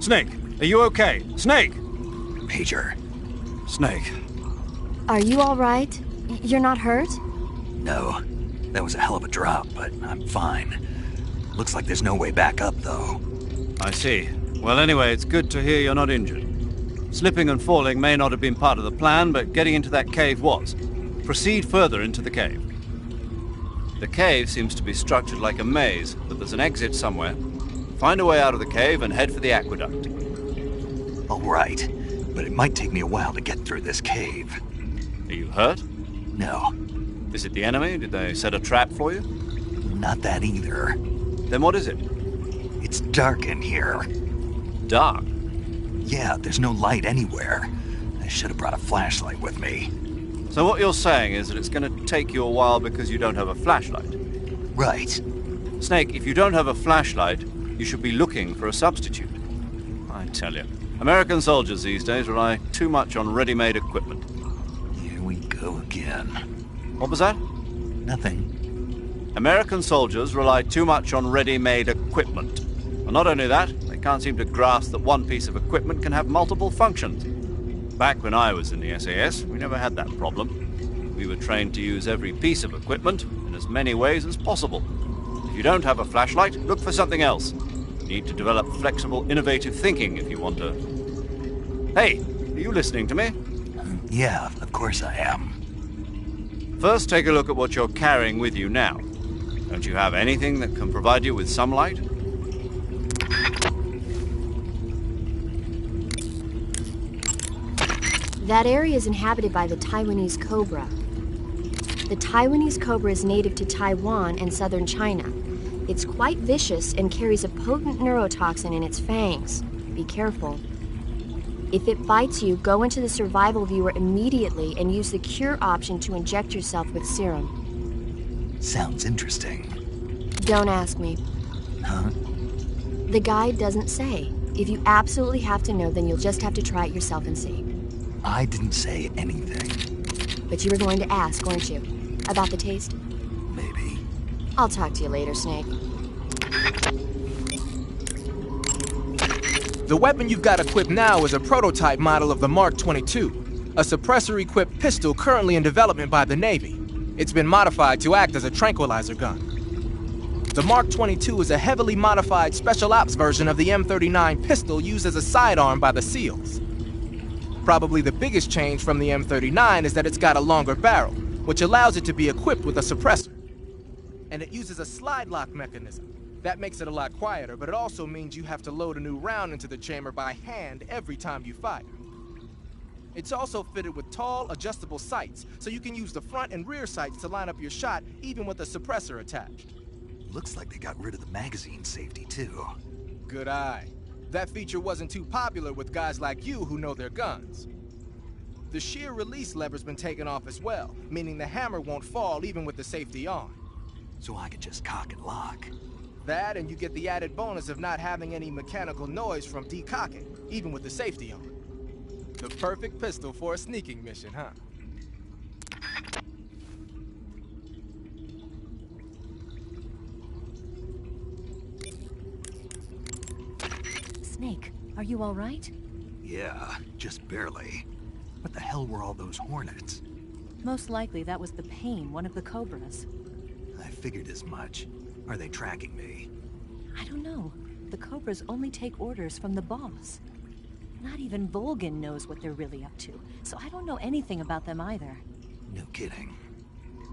Snake, are you okay? Snake! Major. Snake. Are you all right? You're not hurt? No. That was a hell of a drop, but I'm fine. Looks like there's no way back up, though. I see. Well, anyway, it's good to hear you're not injured. Slipping and falling may not have been part of the plan, but getting into that cave was. Proceed further into the cave. The cave seems to be structured like a maze, but there's an exit somewhere. Find a way out of the cave and head for the aqueduct. All right, but it might take me a while to get through this cave. Are you hurt? No, Is it the enemy? Did they set a trap for you? not that either. Then what is it? It's dark in here. Dark. Yeah, there's no light anywhere. I should have brought a flashlight with me. So what you're saying is that it's going to take you a while because you don't have a flashlight. Right. Snake, if you don't have a flashlight, you should be looking for a substitute. I tell you, American soldiers these days rely too much on ready-made equipment. Here we go again. What was that? Nothing. American soldiers rely too much on ready-made equipment. And not only that, they can't seem to grasp that one piece of equipment can have multiple functions. Back when I was in the SAS, we never had that problem. We were trained to use every piece of equipment in as many ways as possible. If you don't have a flashlight, look for something else. You need to develop flexible, innovative thinking if you want to... Hey, are you listening to me? Yeah, of course I am. First, take a look at what you're carrying with you now. Don't you have anything that can provide you with some light? That area is inhabited by the Taiwanese cobra. The Taiwanese cobra is native to Taiwan and southern China. It's quite vicious and carries a potent neurotoxin in its fangs. Be careful. If it bites you, go into the survival viewer immediately and use the cure option to inject yourself with serum. Sounds interesting. Don't ask me. Huh? The guide doesn't say. If you absolutely have to know, then you'll just have to try it yourself and see. I didn't say anything. But you were going to ask, weren't you? About the taste? Maybe. I'll talk to you later, Snake. The weapon you've got equipped now is a prototype model of the Mark 22, a suppressor-equipped pistol currently in development by the Navy. It's been modified to act as a tranquilizer gun. The Mark 22 is a heavily modified special ops version of the M39 pistol used as a sidearm by the SEALs. Probably the biggest change from the M39 is that it's got a longer barrel, which allows it to be equipped with a suppressor. And it uses a slide lock mechanism. That makes it a lot quieter, but it also means you have to load a new round into the chamber by hand every time you fire. It's also fitted with tall, adjustable sights, so you can use the front and rear sights to line up your shot, even with a suppressor attached. Looks like they got rid of the magazine safety, too. Good eye. That feature wasn't too popular with guys like you who know their guns. The shear release lever's been taken off as well, meaning the hammer won't fall even with the safety on. So I can just cock and lock. That, and you get the added bonus of not having any mechanical noise from decocking, even with the safety on. The perfect pistol for a sneaking mission, huh? Snake, are you all right? Yeah, just barely. What the hell were all those hornets? Most likely that was the Pain, one of the Cobras. I figured as much. Are they tracking me? I don't know. The Cobras only take orders from the boss. Not even Volgin knows what they're really up to, so I don't know anything about them either. No kidding.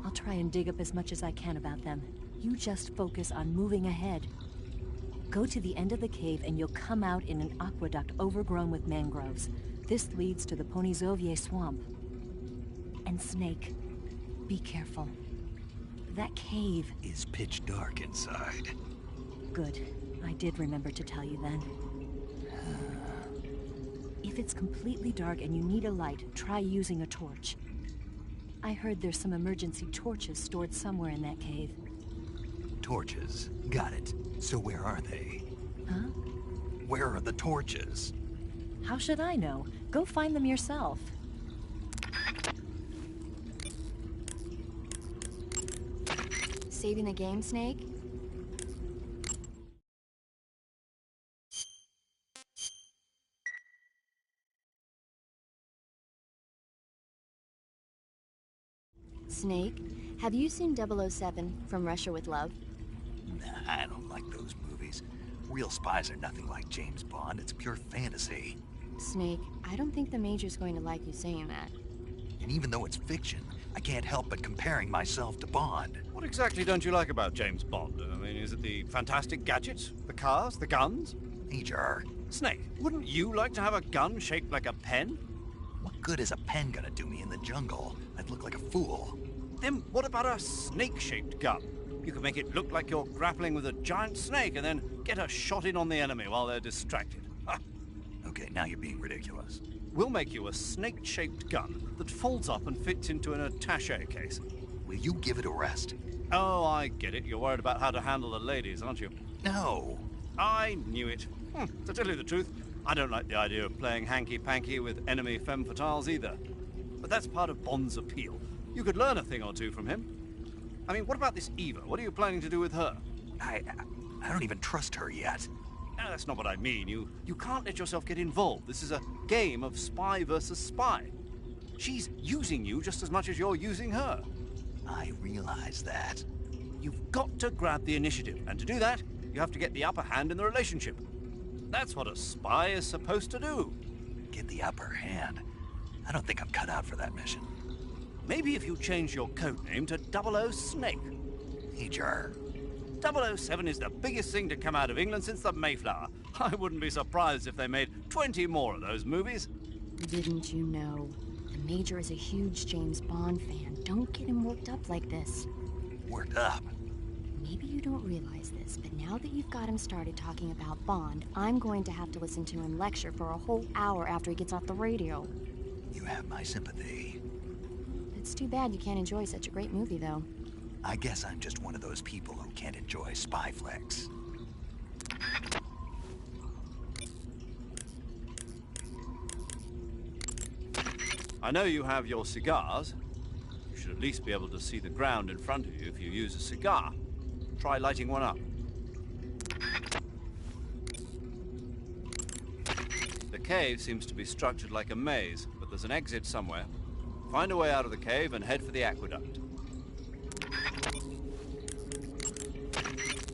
I'll try and dig up as much as I can about them. You just focus on moving ahead. Go to the end of the cave and you'll come out in an aqueduct overgrown with mangroves. This leads to the Ponizovye swamp. And Snake, be careful. That cave is pitch dark inside. Good. I did remember to tell you then. If it's completely dark and you need a light, try using a torch. I heard there's some emergency torches stored somewhere in that cave. Torches. Got it. So where are they? Huh? Where are the torches? How should I know? Go find them yourself. Saving the game, Snake? Snake, have you seen 007 from Russia with Love? Nah, I don't like those movies. Real spies are nothing like James Bond. It's pure fantasy. Snake, I don't think the Major's going to like you saying that. And even though it's fiction, I can't help but comparing myself to Bond. What exactly don't you like about James Bond? I mean, is it the fantastic gadgets? The cars? The guns? Major. Snake, wouldn't you like to have a gun shaped like a pen? What good is a pen gonna do me in the jungle? I'd look like a fool. Then what about a snake-shaped gun? You could make it look like you're grappling with a giant snake and then get a shot in on the enemy while they're distracted. Okay, now you're being ridiculous. We'll make you a snake-shaped gun that folds up and fits into an attaché case. Will you give it a rest? Oh, I get it. You're worried about how to handle the ladies, aren't you? No. I knew it. To tell you the truth, I don't like the idea of playing hanky-panky with enemy femme fatales either. But that's part of Bond's appeal. You could learn a thing or two from him. I mean, what about this Eva? What are you planning to do with her? I don't even trust her yet. No, that's not what I mean. You can't let yourself get involved. This is a game of spy versus spy. She's using you just as much as you're using her. I realize that. You've got to grab the initiative, and to do that, you have to get the upper hand in the relationship. That's what a spy is supposed to do. Get the upper hand? I don't think I'm cut out for that mission. Maybe if you change your codename to 00 Snake. Major. 007 is the biggest thing to come out of England since the Mayflower. I wouldn't be surprised if they made 20 more of those movies. Didn't you know? The Major is a huge James Bond fan. Don't get him worked up like this. Worked up? Maybe you don't realize this, but now that you've got him started talking about Bond, I'm going to have to listen to him lecture for a whole hour after he gets off the radio. You have my sympathy. It's too bad you can't enjoy such a great movie, though. I guess I'm just one of those people who can't enjoy spy flicks. I know you have your cigars. You should at least be able to see the ground in front of you if you use a cigar. Try lighting one up. The cave seems to be structured like a maze, but there's an exit somewhere. Find a way out of the cave and head for the aqueduct.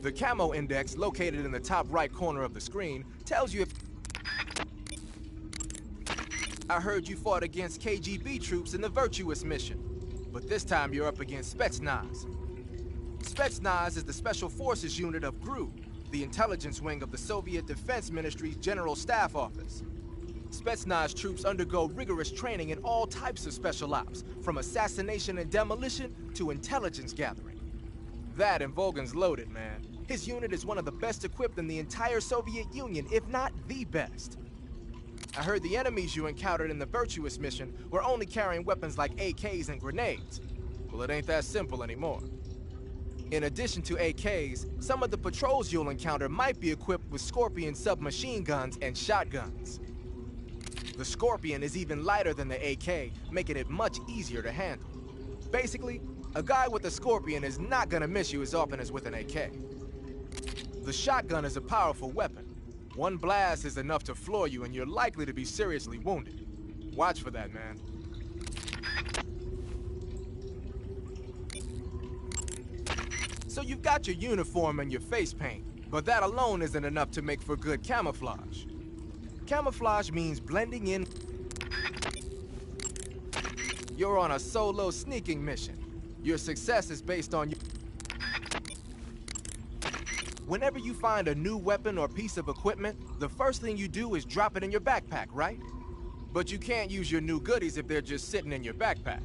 The camo index, located in the top right corner of the screen, tells you if... I heard you fought against KGB troops in the Virtuous mission. But this time you're up against Spetsnaz. Spetsnaz is the Special Forces unit of GRU, the intelligence wing of the Soviet Defense Ministry's General Staff Office. Spetsnaz troops undergo rigorous training in all types of special ops, from assassination and demolition to intelligence gathering. That and Volgan's loaded, man. His unit is one of the best equipped in the entire Soviet Union, if not the best. I heard the enemies you encountered in the Virtuous mission were only carrying weapons like AKs and grenades. Well, it ain't that simple anymore. In addition to AKs, some of the patrols you'll encounter might be equipped with Scorpion submachine guns and shotguns. The Scorpion is even lighter than the AK, making it much easier to handle. Basically, a guy with a Scorpion is not gonna miss you as often as with an AK. The shotgun is a powerful weapon. One blast is enough to floor you and you're likely to be seriously wounded. Watch for that, man. So you've got your uniform and your face paint, but that alone isn't enough to make for good camouflage. Camouflage means blending in. You're on a solo sneaking mission. Your success is based on your... Whenever you find a new weapon or piece of equipment, the first thing you do is drop it in your backpack, right? But you can't use your new goodies if they're just sitting in your backpack.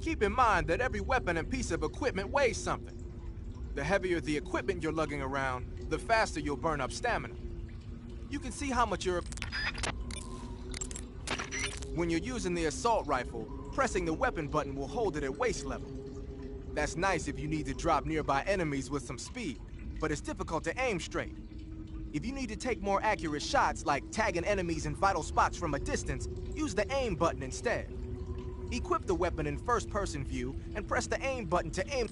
Keep in mind that every weapon and piece of equipment weighs something. The heavier the equipment you're lugging around, the faster you'll burn up stamina. You can see how much you're... When you're using the assault rifle, pressing the weapon button will hold it at waist level. That's nice if you need to drop nearby enemies with some speed, but it's difficult to aim straight. If you need to take more accurate shots, like tagging enemies in vital spots from a distance, use the aim button instead. Equip the weapon in first-person view and press the aim button to aim.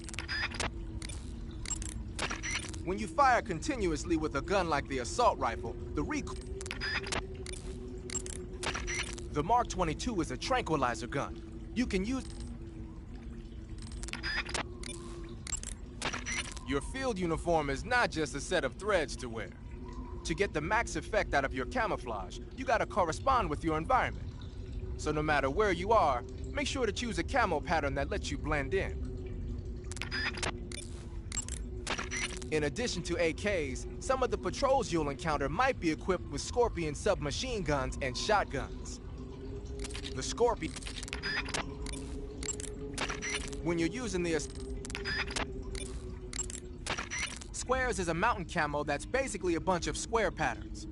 When you fire continuously with a gun like the assault rifle, the Mark 22 is a tranquilizer gun. You can use... Your field uniform is not just a set of threads to wear. To get the max effect out of your camouflage, you gotta correspond with your environment. So no matter where you are, make sure to choose a camo pattern that lets you blend in. In addition to AKs, some of the patrols you'll encounter might be equipped with Scorpion submachine guns and shotguns. The Scorpion... When you're using the... Squares is a mountain camo that's basically a bunch of square patterns.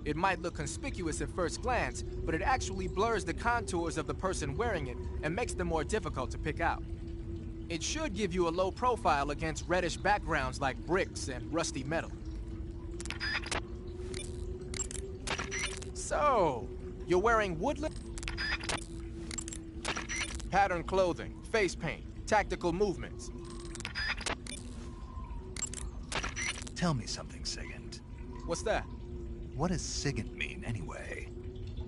It might look conspicuous at first glance, but it actually blurs the contours of the person wearing it and makes them more difficult to pick out. It should give you a low profile against reddish backgrounds like bricks and rusty metal. So, you're wearing woodland... patterned clothing, face paint, tactical movements. Tell me something, Sigint. What's that? What does Sigint mean, anyway?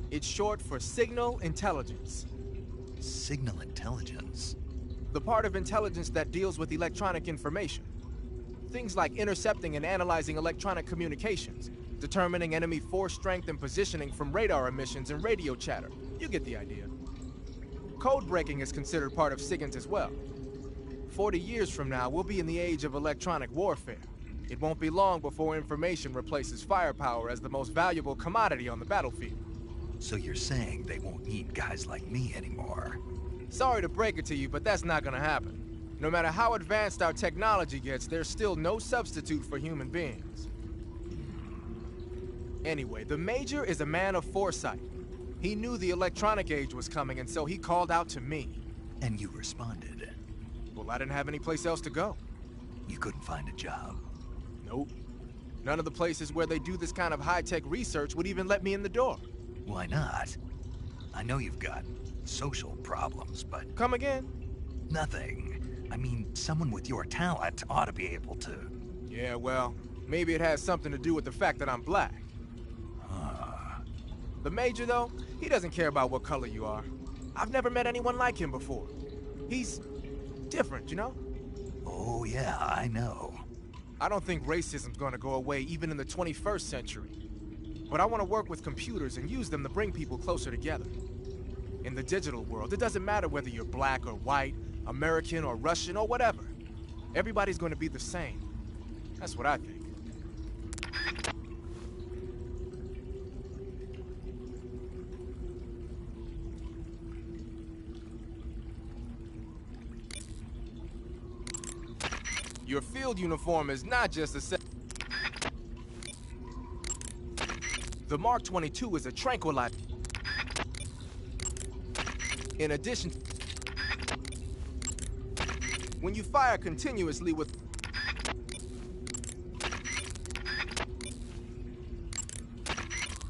It's short for Signal Intelligence. Signal Intelligence? The part of intelligence that deals with electronic information. Things like intercepting and analyzing electronic communications, determining enemy force strength and positioning from radar emissions and radio chatter. You get the idea. Code breaking is considered part of SIGINT as well. 40 years from now, we'll be in the age of electronic warfare. It won't be long before information replaces firepower as the most valuable commodity on the battlefield. So you're saying they won't need guys like me anymore? Sorry to break it to you, but that's not gonna happen. No matter how advanced our technology gets, there's still no substitute for human beings. Anyway, the Major is a man of foresight. He knew the electronic age was coming, and so he called out to me. And you responded? Well, I didn't have any place else to go. You couldn't find a job? Nope. None of the places where they do this kind of high-tech research would even let me in the door. Why not? I know you've got social problems, but... Come again? Nothing. I mean, someone with your talent ought to be able to... Yeah, well, maybe it has something to do with the fact that I'm black. The Major, though, he doesn't care about what color you are. I've never met anyone like him before. He's different, you know? Oh, yeah, I know. I don't think racism's gonna go away even in the 21st century. But I want to work with computers and use them to bring people closer together. In the digital world, it doesn't matter whether you're black or white, American or Russian or whatever. Everybody's going to be the same. That's what I think. Your field uniform is not just a set. The Mark 22 is a tranquilizer. In addition, when you fire continuously with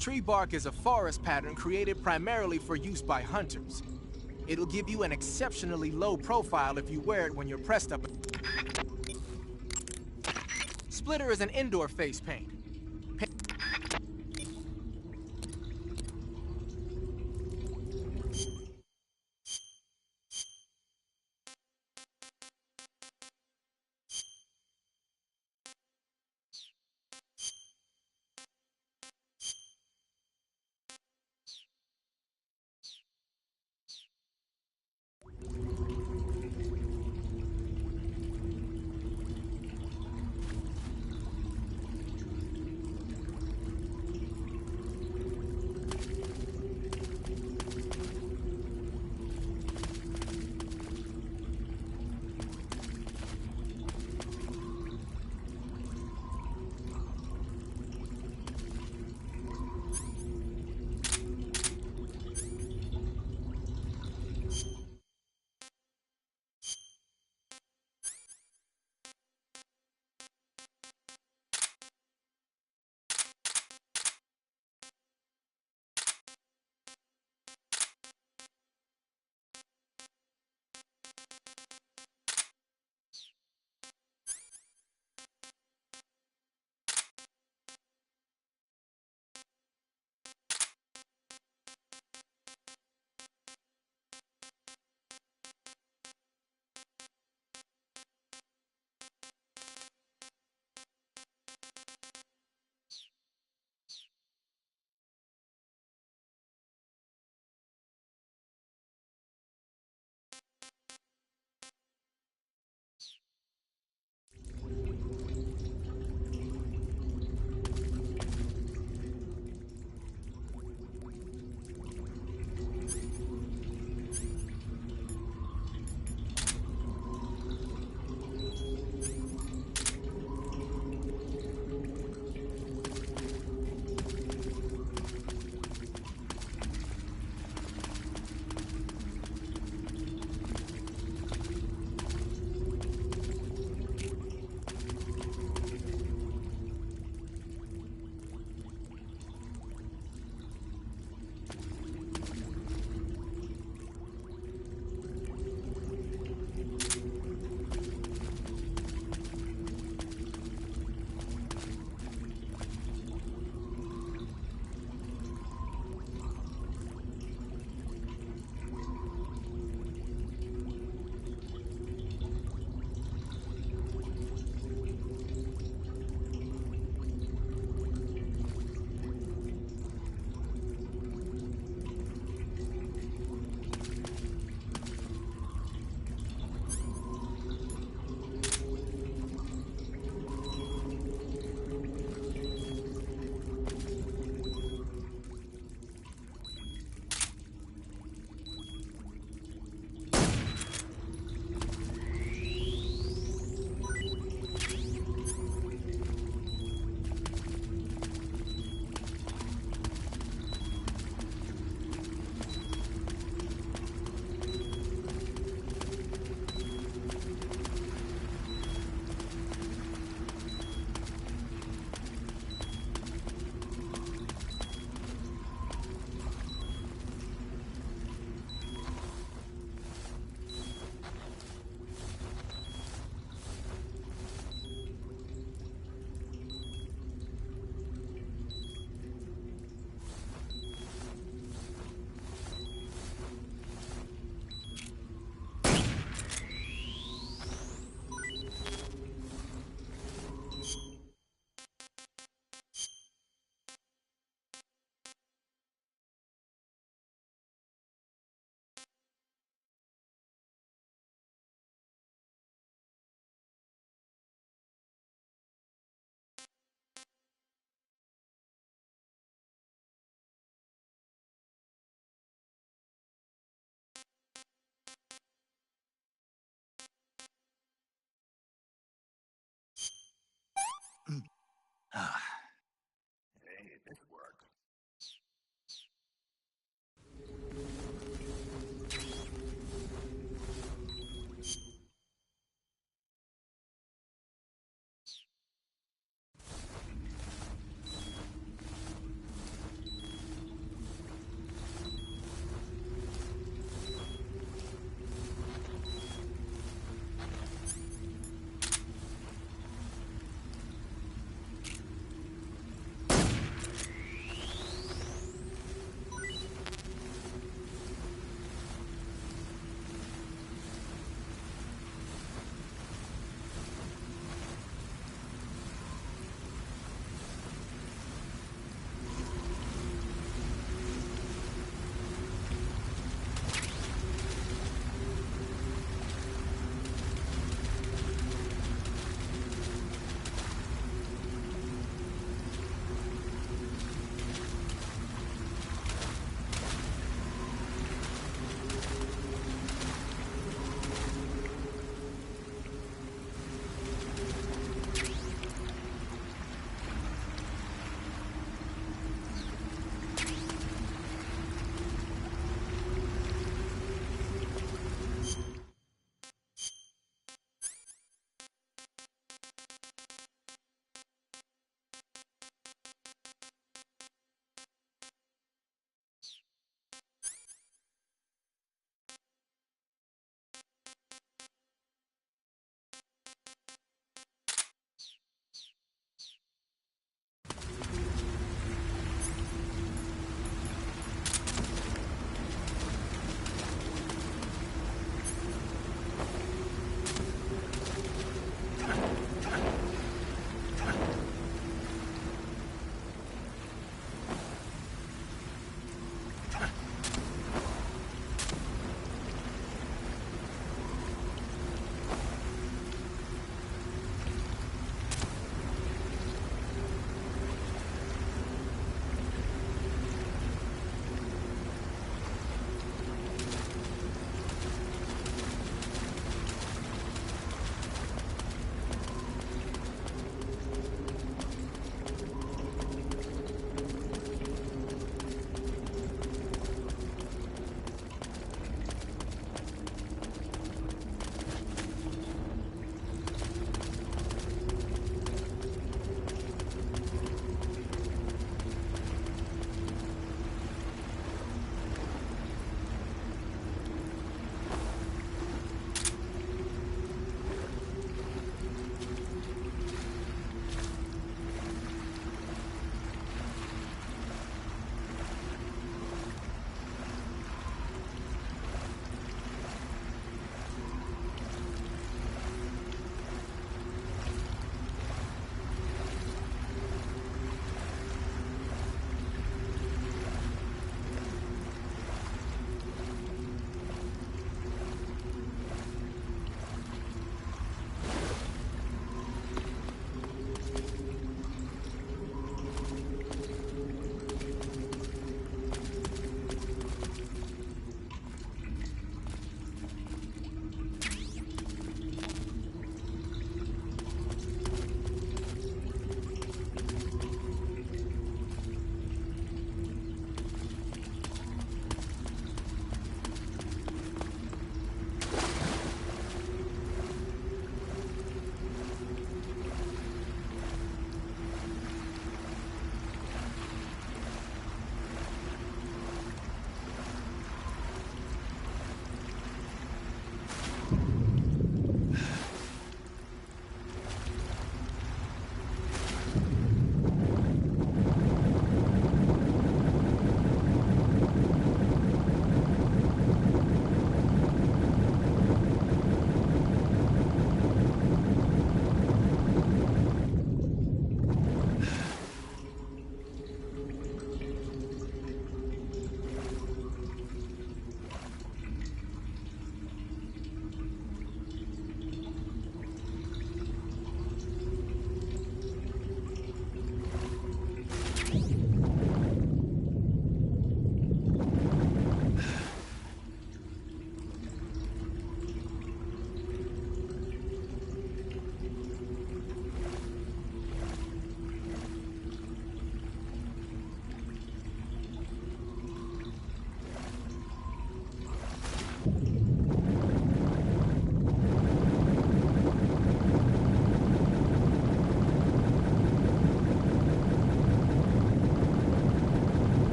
tree bark is a forest pattern created primarily for use by hunters. It'll give you an exceptionally low profile if you wear it when you're pressed up. Splitter is an indoor face paint. Hey, this worked.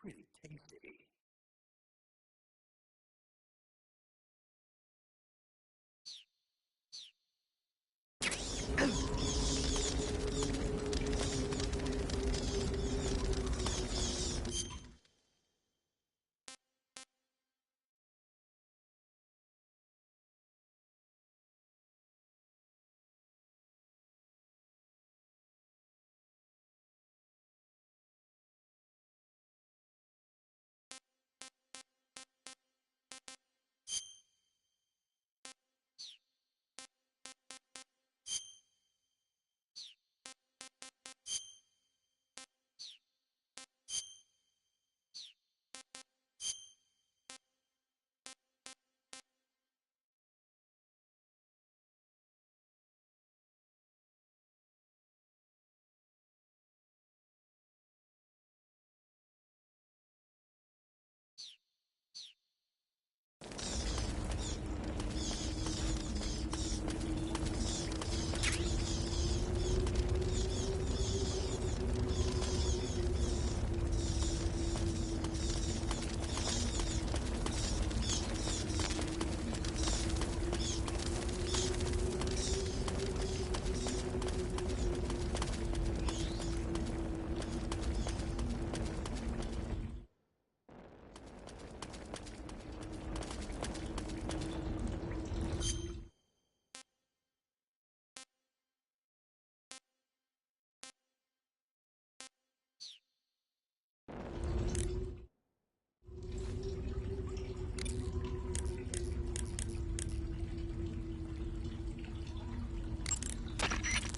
Pretty tasty.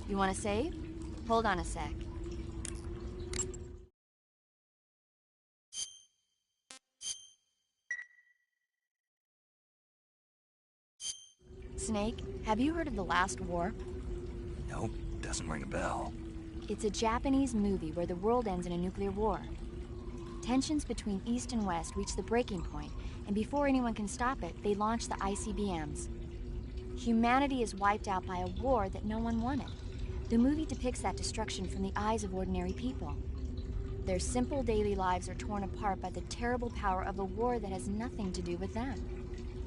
You want to save? Hold on a sec. Snake, have you heard of The Last War? Nope, doesn't ring a bell. It's a Japanese movie where the world ends in a nuclear war. Tensions between East and West reach the breaking point, and before anyone can stop it, they launch the ICBMs. Humanity is wiped out by a war that no one wanted. The movie depicts that destruction from the eyes of ordinary people. Their simple daily lives are torn apart by the terrible power of a war that has nothing to do with them.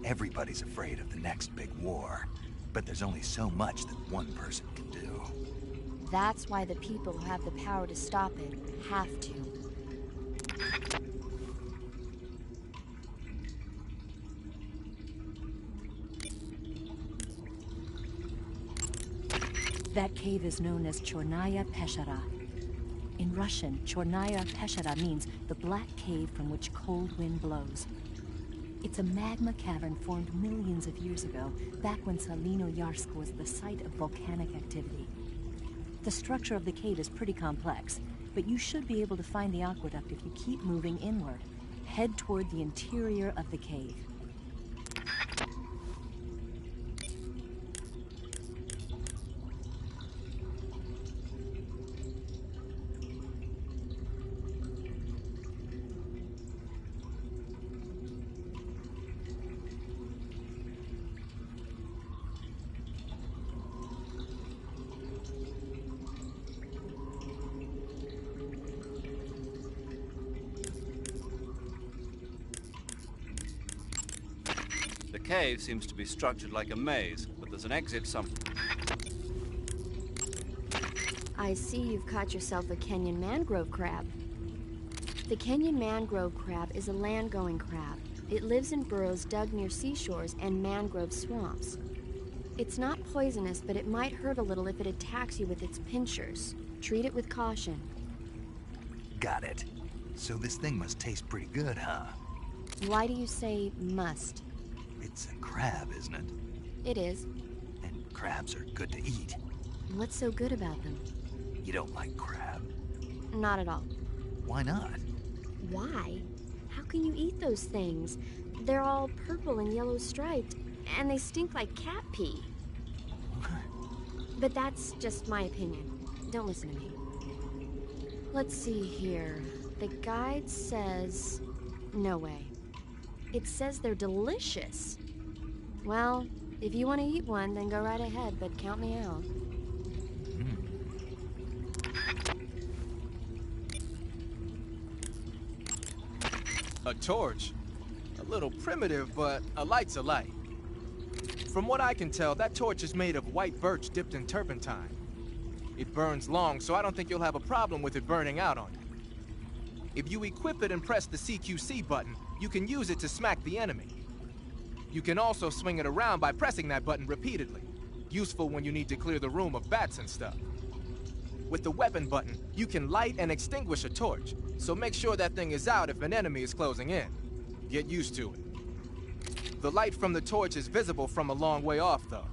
Everybody's afraid of the next big war, but there's only so much that one person can do. That's why the people who have the power to stop it have to. That cave is known as Chornaya Peshara. In Russian, Chornaya Peshara means the black cave from which cold wind blows. It's a magma cavern formed millions of years ago, back when Salinoyarsk was the site of volcanic activity. The structure of the cave is pretty complex, but you should be able to find the aqueduct if you keep moving inward. Head toward the interior of the cave. The cave seems to be structured like a maze, but there's an exit somewhere. I see you've caught yourself a Kenyan mangrove crab. The Kenyan mangrove crab is a land-going crab. It lives in burrows dug near seashores and mangrove swamps. It's not poisonous, but it might hurt a little if it attacks you with its pinchers. Treat it with caution. Got it. So this thing must taste pretty good, huh? Why do you say must? It's a crab, isn't it? It is. And crabs are good to eat. What's so good about them? You don't like crab? Not at all. Why not? Why? How can you eat those things? They're all purple and yellow striped, and they stink like cat pee. But that's just my opinion. Don't listen to me. Let's see here. The guide says... No way. It says they're delicious. Well, if you want to eat one, then go right ahead, but count me out. A torch? A little primitive, but a light's a light. From what I can tell, that torch is made of white birch dipped in turpentine. It burns long, so I don't think you'll have a problem with it burning out on you. If you equip it and press the CQC button, you can use it to smack the enemy. You can also swing it around by pressing that button repeatedly. Useful when you need to clear the room of bats and stuff. With the weapon button, you can light and extinguish a torch, so make sure that thing is out if an enemy is closing in. Get used to it. The light from the torch is visible from a long way off, though.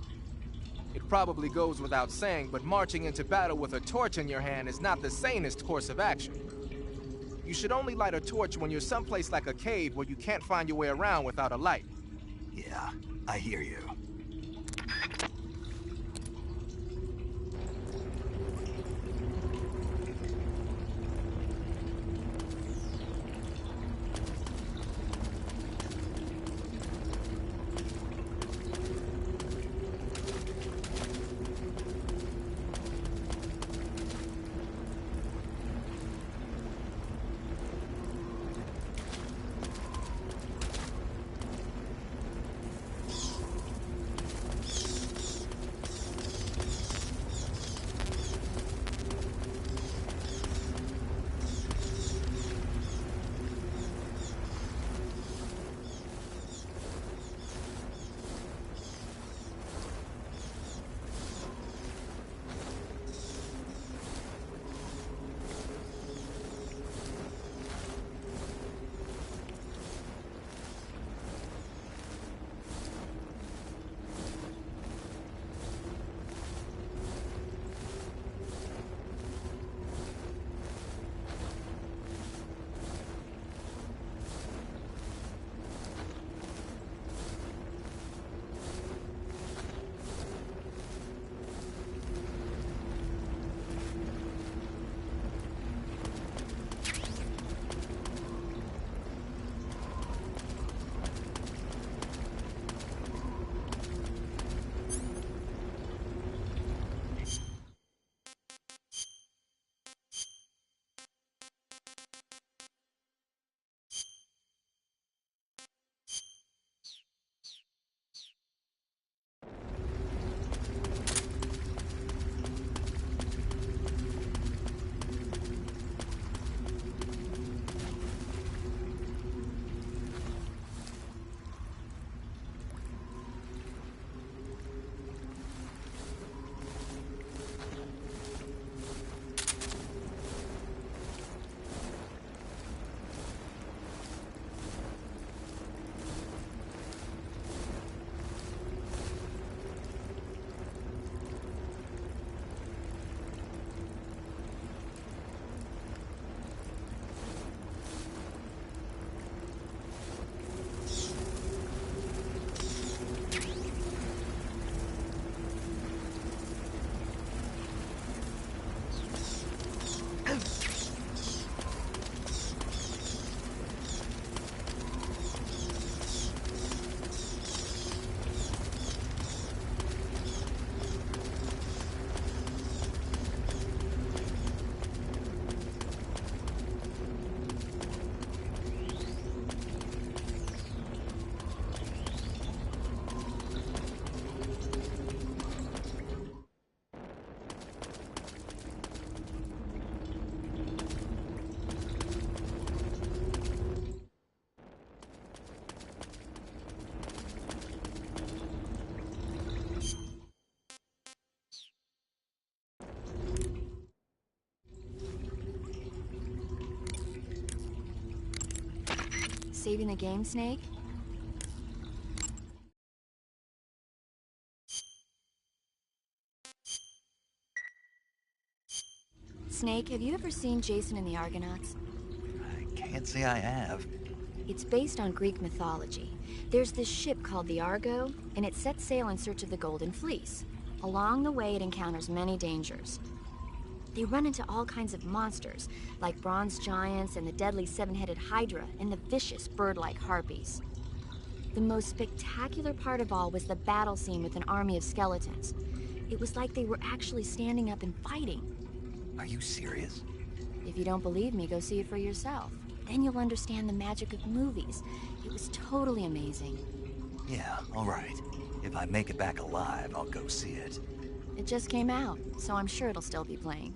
It probably goes without saying, but marching into battle with a torch in your hand is not the sanest course of action. You should only light a torch when you're someplace like a cave where you can't find your way around without a light. Yeah, I hear you. Saving the game, Snake? Snake, have you ever seen Jason and the Argonauts? I can't say I have. It's based on Greek mythology. There's this ship called the Argo, and it sets sail in search of the Golden Fleece. Along the way, it encounters many dangers. They run into all kinds of monsters, like bronze giants and the deadly seven-headed Hydra and the vicious bird-like harpies. The most spectacular part of all was the battle scene with an army of skeletons. It was like they were actually standing up and fighting. Are you serious? If you don't believe me, go see it for yourself. Then you'll understand the magic of movies. It was totally amazing. Yeah, all right. If I make it back alive, I'll go see it. It just came out, so I'm sure it'll still be playing.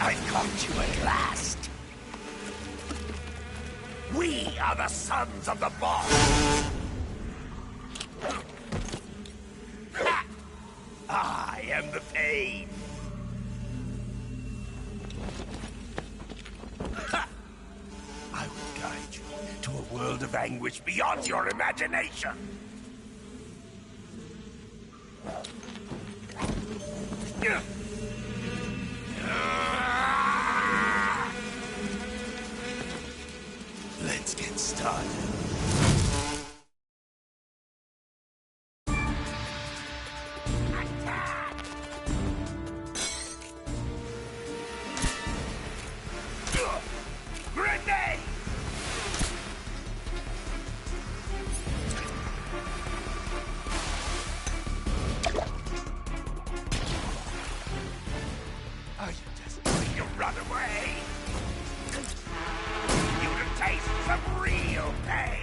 I caught you at last. We are the sons of the boss. I am the pain. I will guide you to a world of anguish beyond your imagination. Let's get started. Grenade! Are you just going to run away? You can taste some real pain!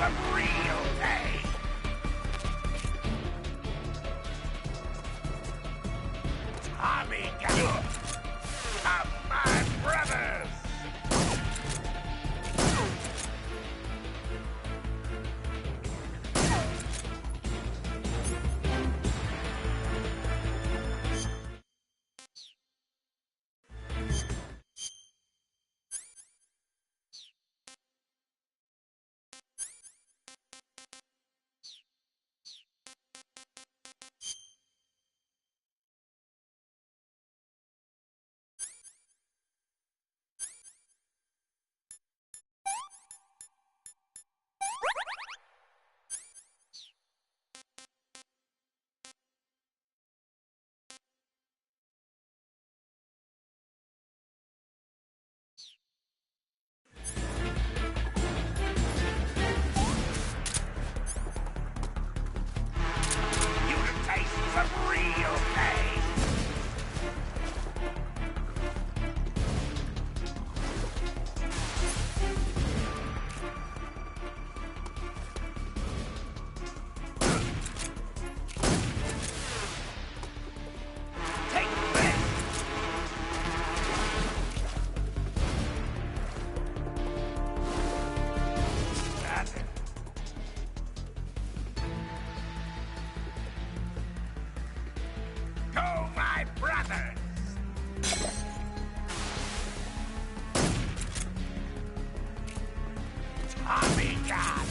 some real pain. Tommy gun. Of my brothers. Some real pain. Take this. That's it. Go, my brothers! Tommy God!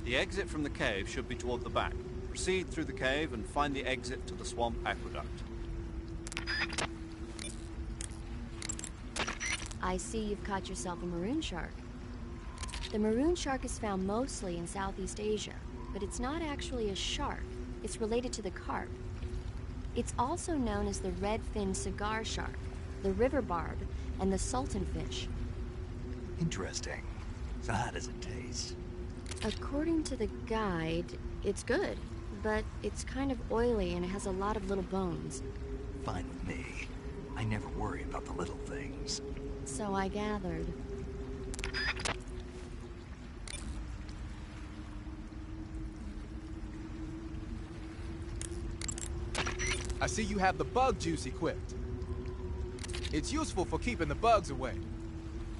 The exit from the cave should be toward the back. Proceed through the cave and find the exit to the swamp aqueduct. I see you've caught yourself a maroon shark. The maroon shark is found mostly in Southeast Asia, but it's not actually a shark. It's related to the carp. It's also known as the red-finned cigar shark, the river barb, and the sultan fish. Interesting. So how does it taste? According to the guide, it's good, but it's kind of oily and it has a lot of little bones. Fine with me. I never worry about the little things. So I gathered. I see you have the bug juice equipped. It's useful for keeping the bugs away.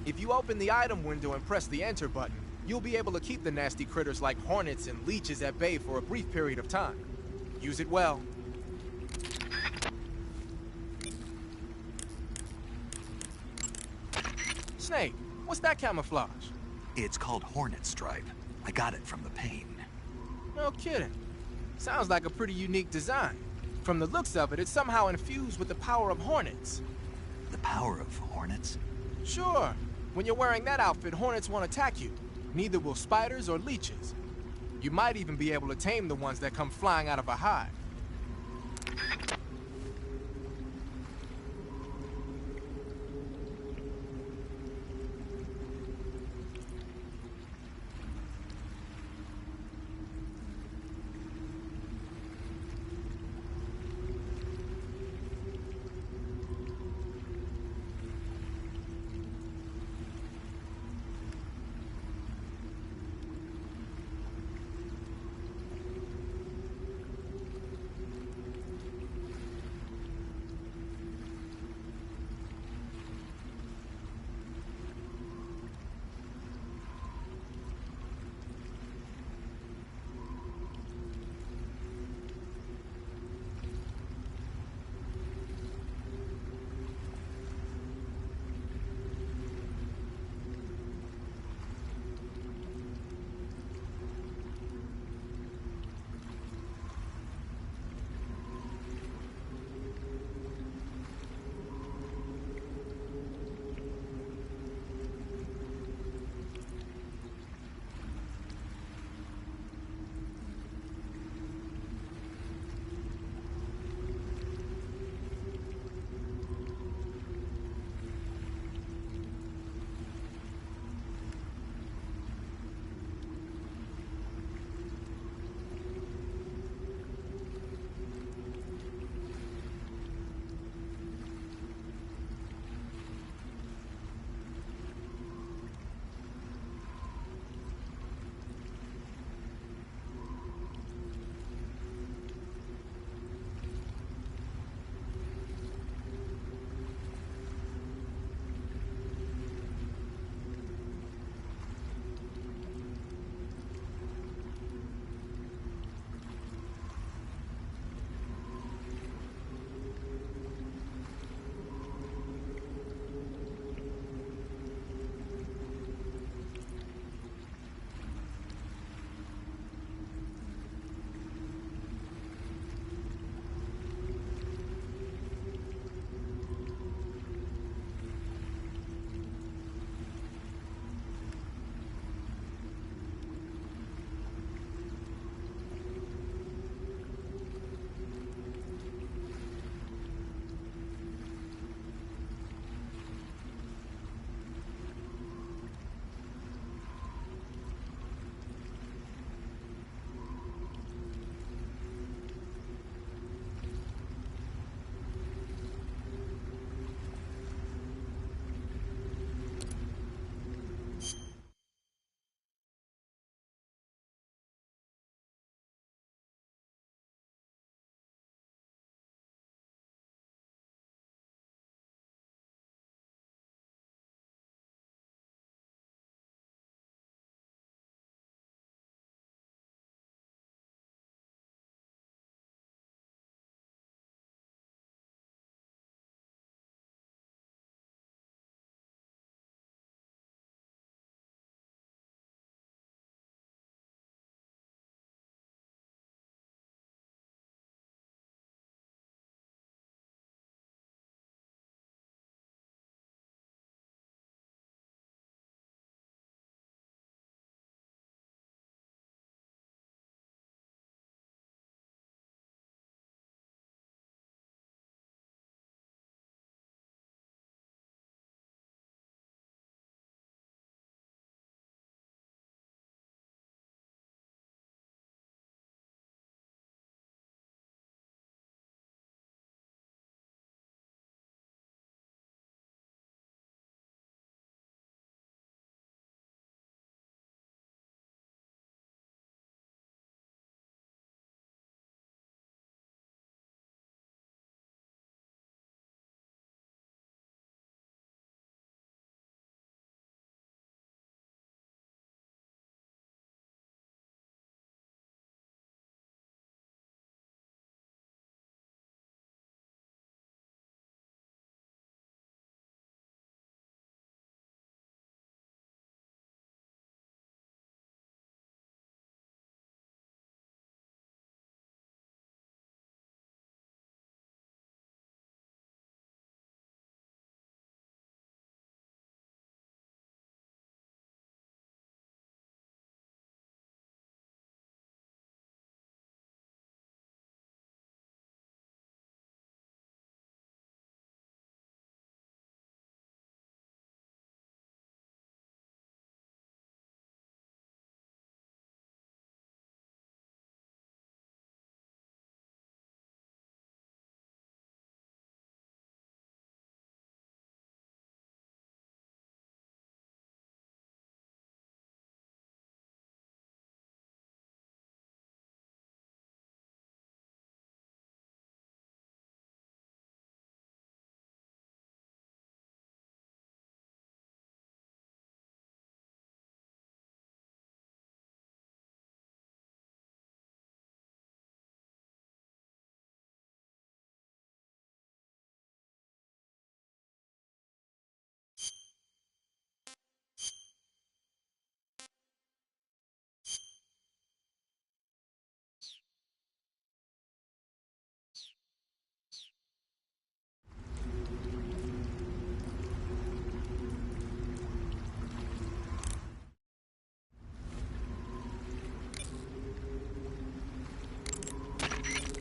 If you open the item window and press the enter button, you'll be able to keep the nasty critters like hornets and leeches at bay for a brief period of time. Use it well. Snake, what's that camouflage? It's called Hornet Stripe. I got it from the pain. No kidding. Sounds like a pretty unique design. From the looks of it, it's somehow infused with the power of hornets. The power of hornets? Sure. When you're wearing that outfit, hornets won't attack you. Neither will spiders or leeches. You might even be able to tame the ones that come flying out of a hive.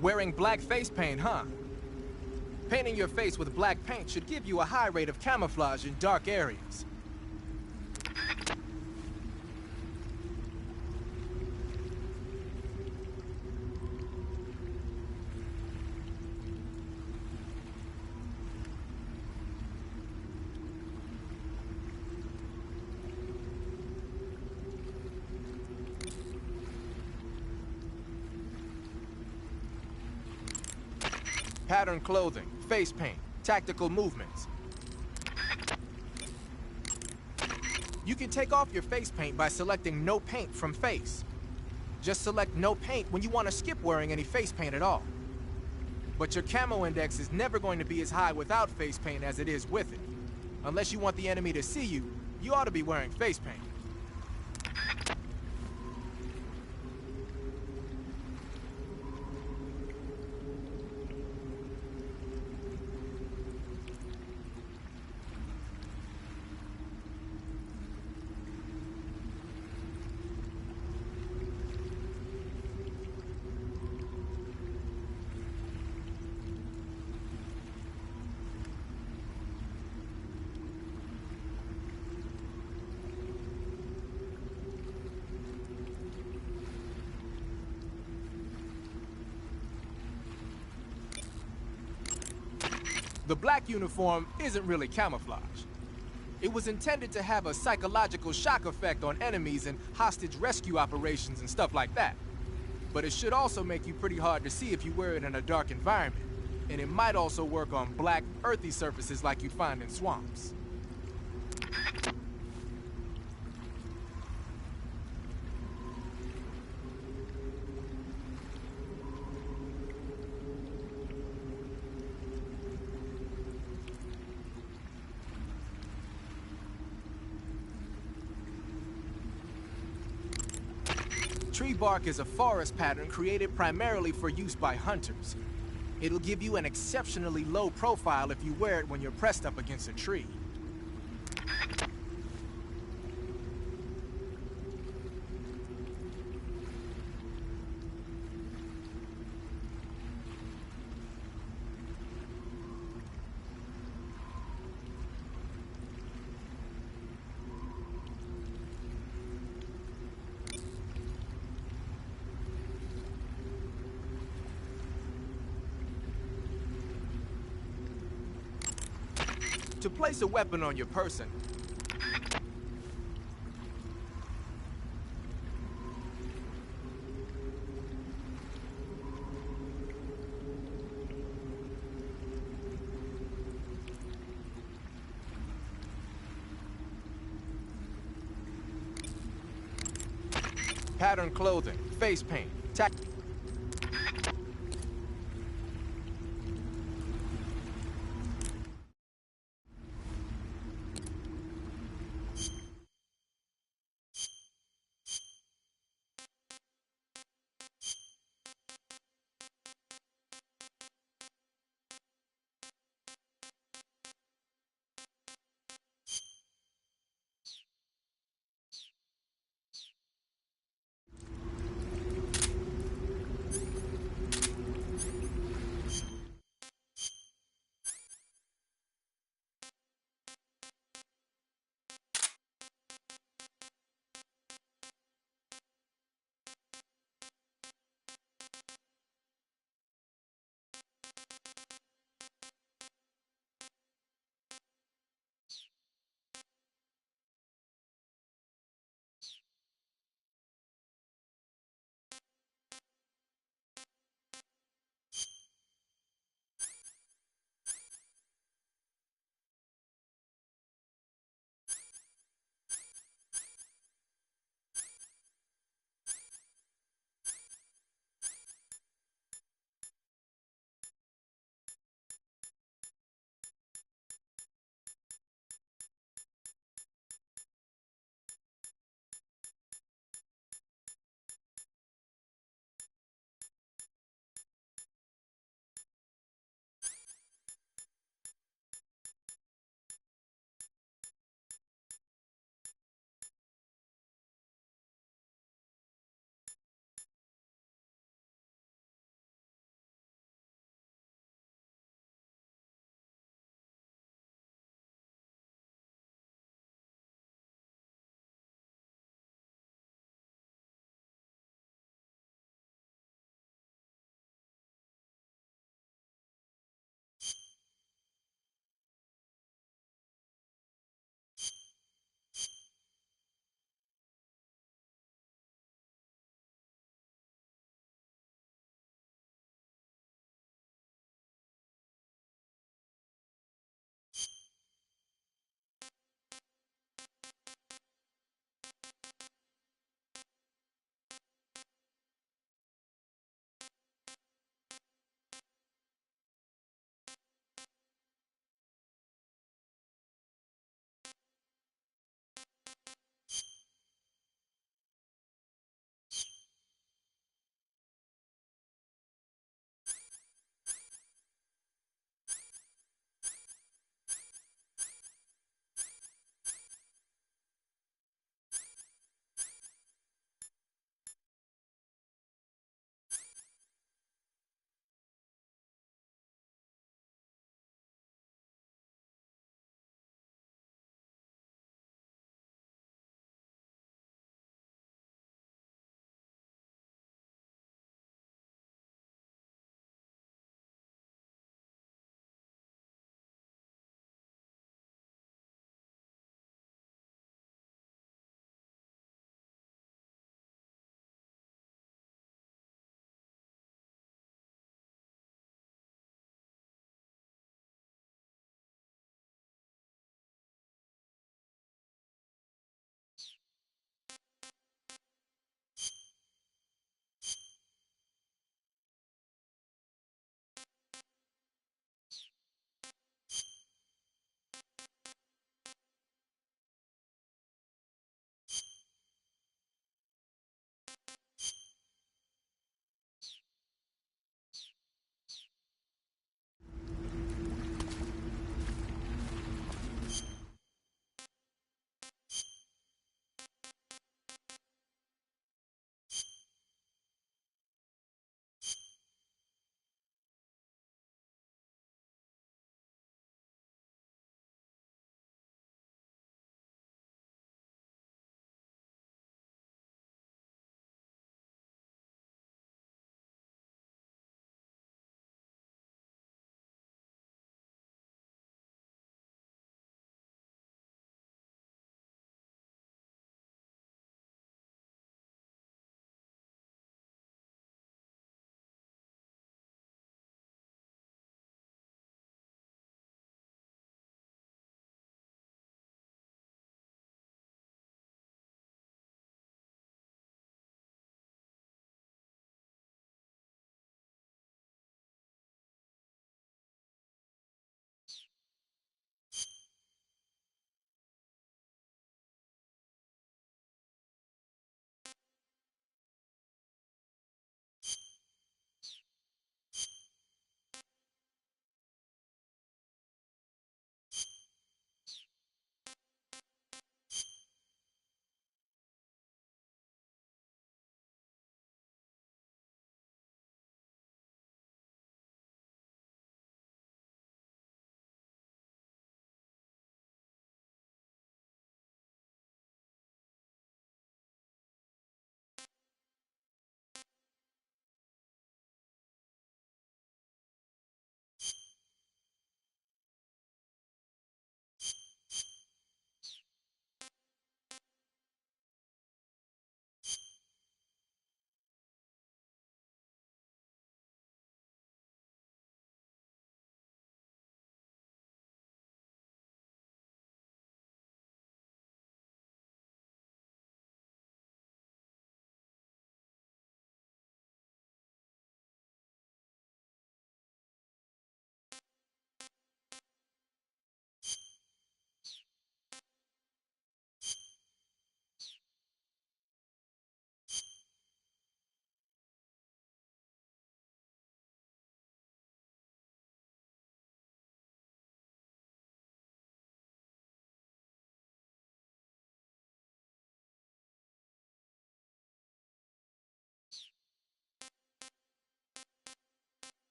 Wearing black face paint, huh? Painting your face with black paint should give you a high rate of camouflage in dark areas. Pattern clothing, face paint, tactical movements. You can take off your face paint by selecting no paint from face. Just select no paint when you want to skip wearing any face paint at all. But your camo index is never going to be as high without face paint as it is with it. Unless you want the enemy to see you, you ought to be wearing face paint. The black uniform isn't really camouflage. It was intended to have a psychological shock effect on enemies in hostage rescue operations and stuff like that. But it should also make you pretty hard to see if you wear it in a dark environment. And it might also work on black, earthy surfaces like you'd find in swamps. Tree bark is a forest pattern created primarily for use by hunters. It'll give you an exceptionally low profile if you wear it when you're pressed up against a tree. To place a weapon on your person, pattern clothing, face paint,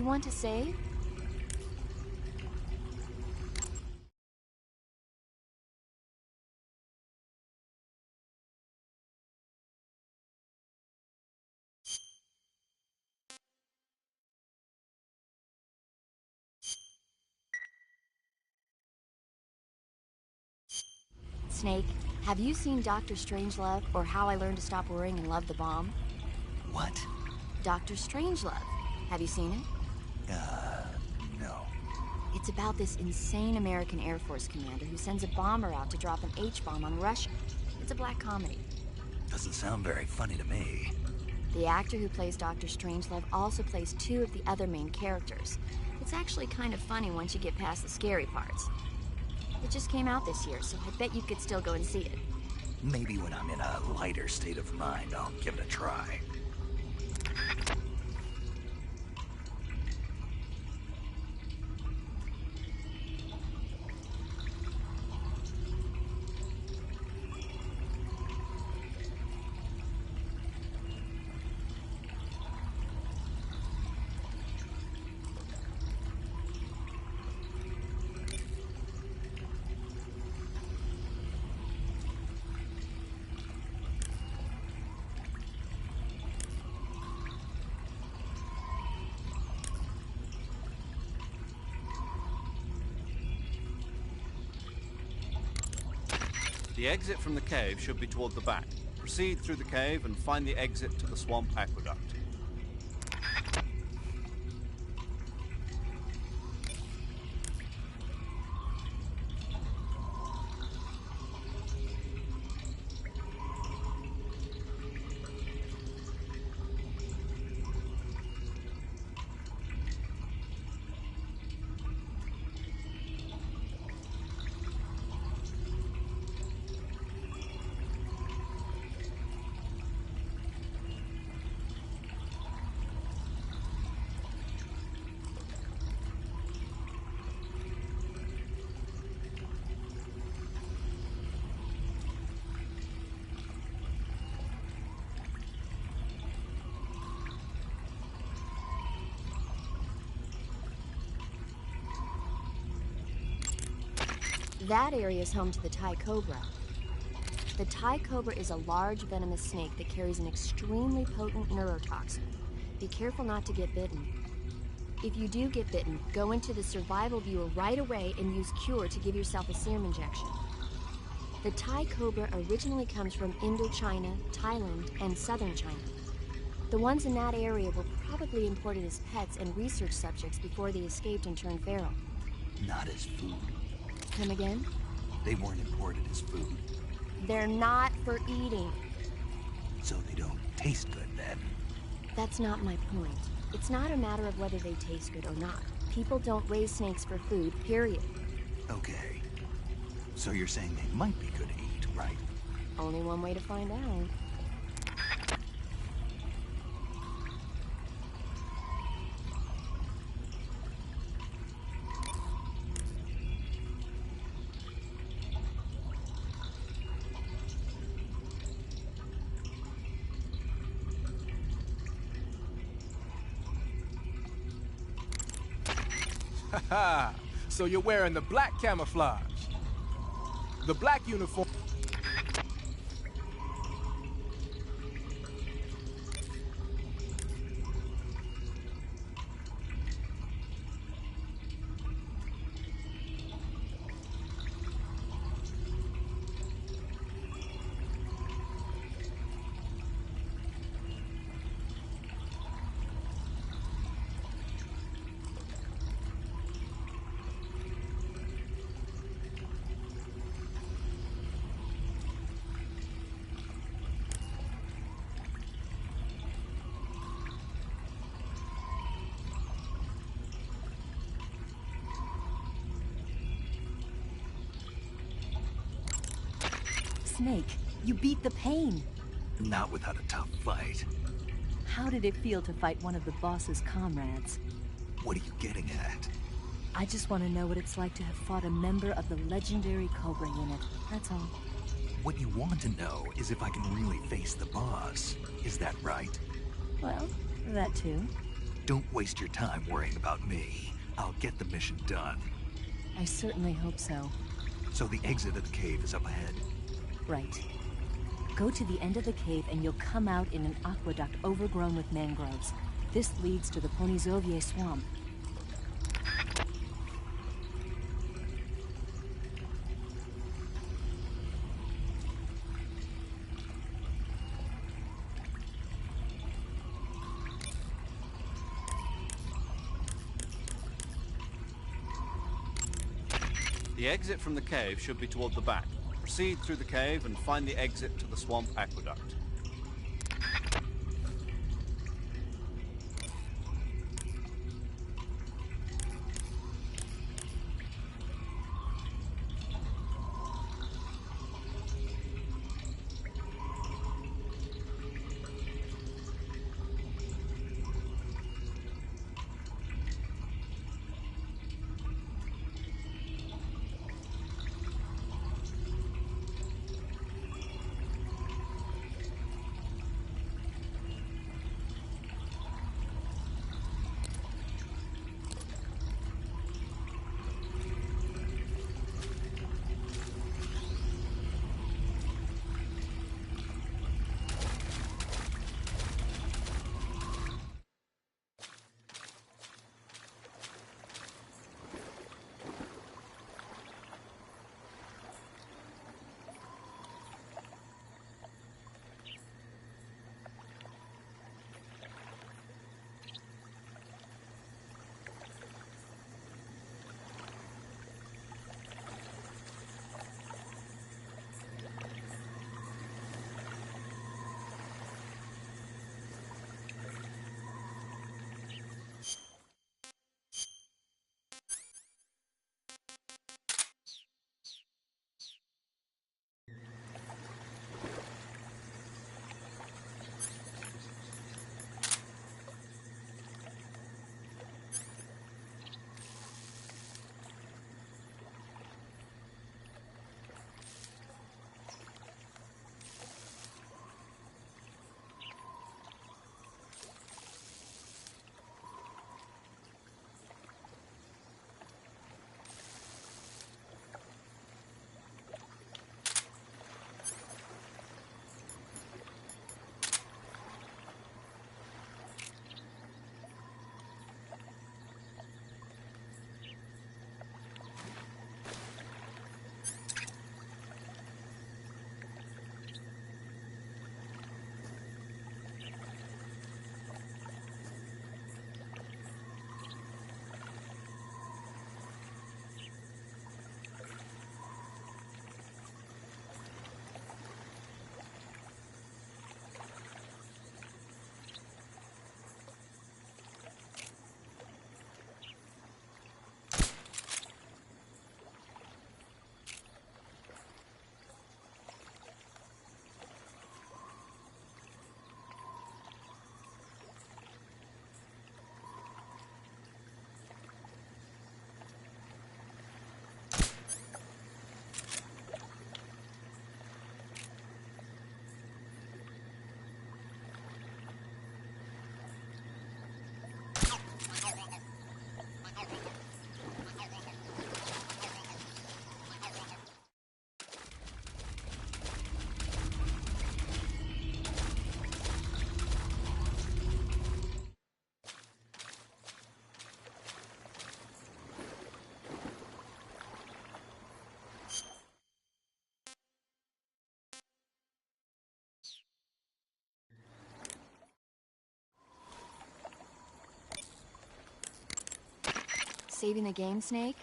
want to save? Snake, have you seen Dr. Strangelove or How I Learned to Stop Worrying and Love the Bomb? What? Dr. Strangelove. Have you seen it? No. It's about this insane American Air Force commander who sends a bomber out to drop an H-bomb on Russia. It's a black comedy. Doesn't sound very funny to me. The actor who plays Dr. Strangelove also plays two of the other main characters. It's actually kind of funny once you get past the scary parts. It just came out this year, so I bet you could still go and see it. Maybe when I'm in a lighter state of mind, I'll give it a try. The exit from the cave should be toward the back. Proceed through the cave and find the exit to the swamp aqueduct. That area is home to the Thai cobra. The Thai cobra is a large venomous snake that carries an extremely potent neurotoxin. Be careful not to get bitten. If you do get bitten, go into the survival viewer right away and use Cure to give yourself a serum injection. The Thai cobra originally comes from Indochina, Thailand, and southern China. The ones in that area were probably imported as pets and research subjects before they escaped and turned feral. Not as food. Come again? They weren't imported as food. They're not for eating. So they don't taste good then. That's not my point. It's not a matter of whether they taste good or not. People don't raise snakes for food, period. Okay. So you're saying they might be good to eat, right? Only one way to find out. Haha, so you're wearing the black camouflage. The black uniform. Snake, you beat the pain. Not without a tough fight. How did it feel to fight one of the boss's comrades? What are you getting at? I just want to know what it's like to have fought a member of the legendary Cobra unit. That's all. What you want to know is if I can really face the boss. Is that right? Well, that too. Don't waste your time worrying about me. I'll get the mission done. I certainly hope so. So the exit of the cave is up ahead. Right. Go to the end of the cave and you'll come out in an aqueduct overgrown with mangroves. This leads to the Ponizovye swamp. The exit from the cave should be toward the back. Proceed through the cave and find the exit to the swamp aqueduct. Saving the game, Snake?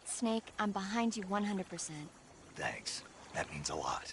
Snake, I'm behind you 100%. Thanks. That means a lot.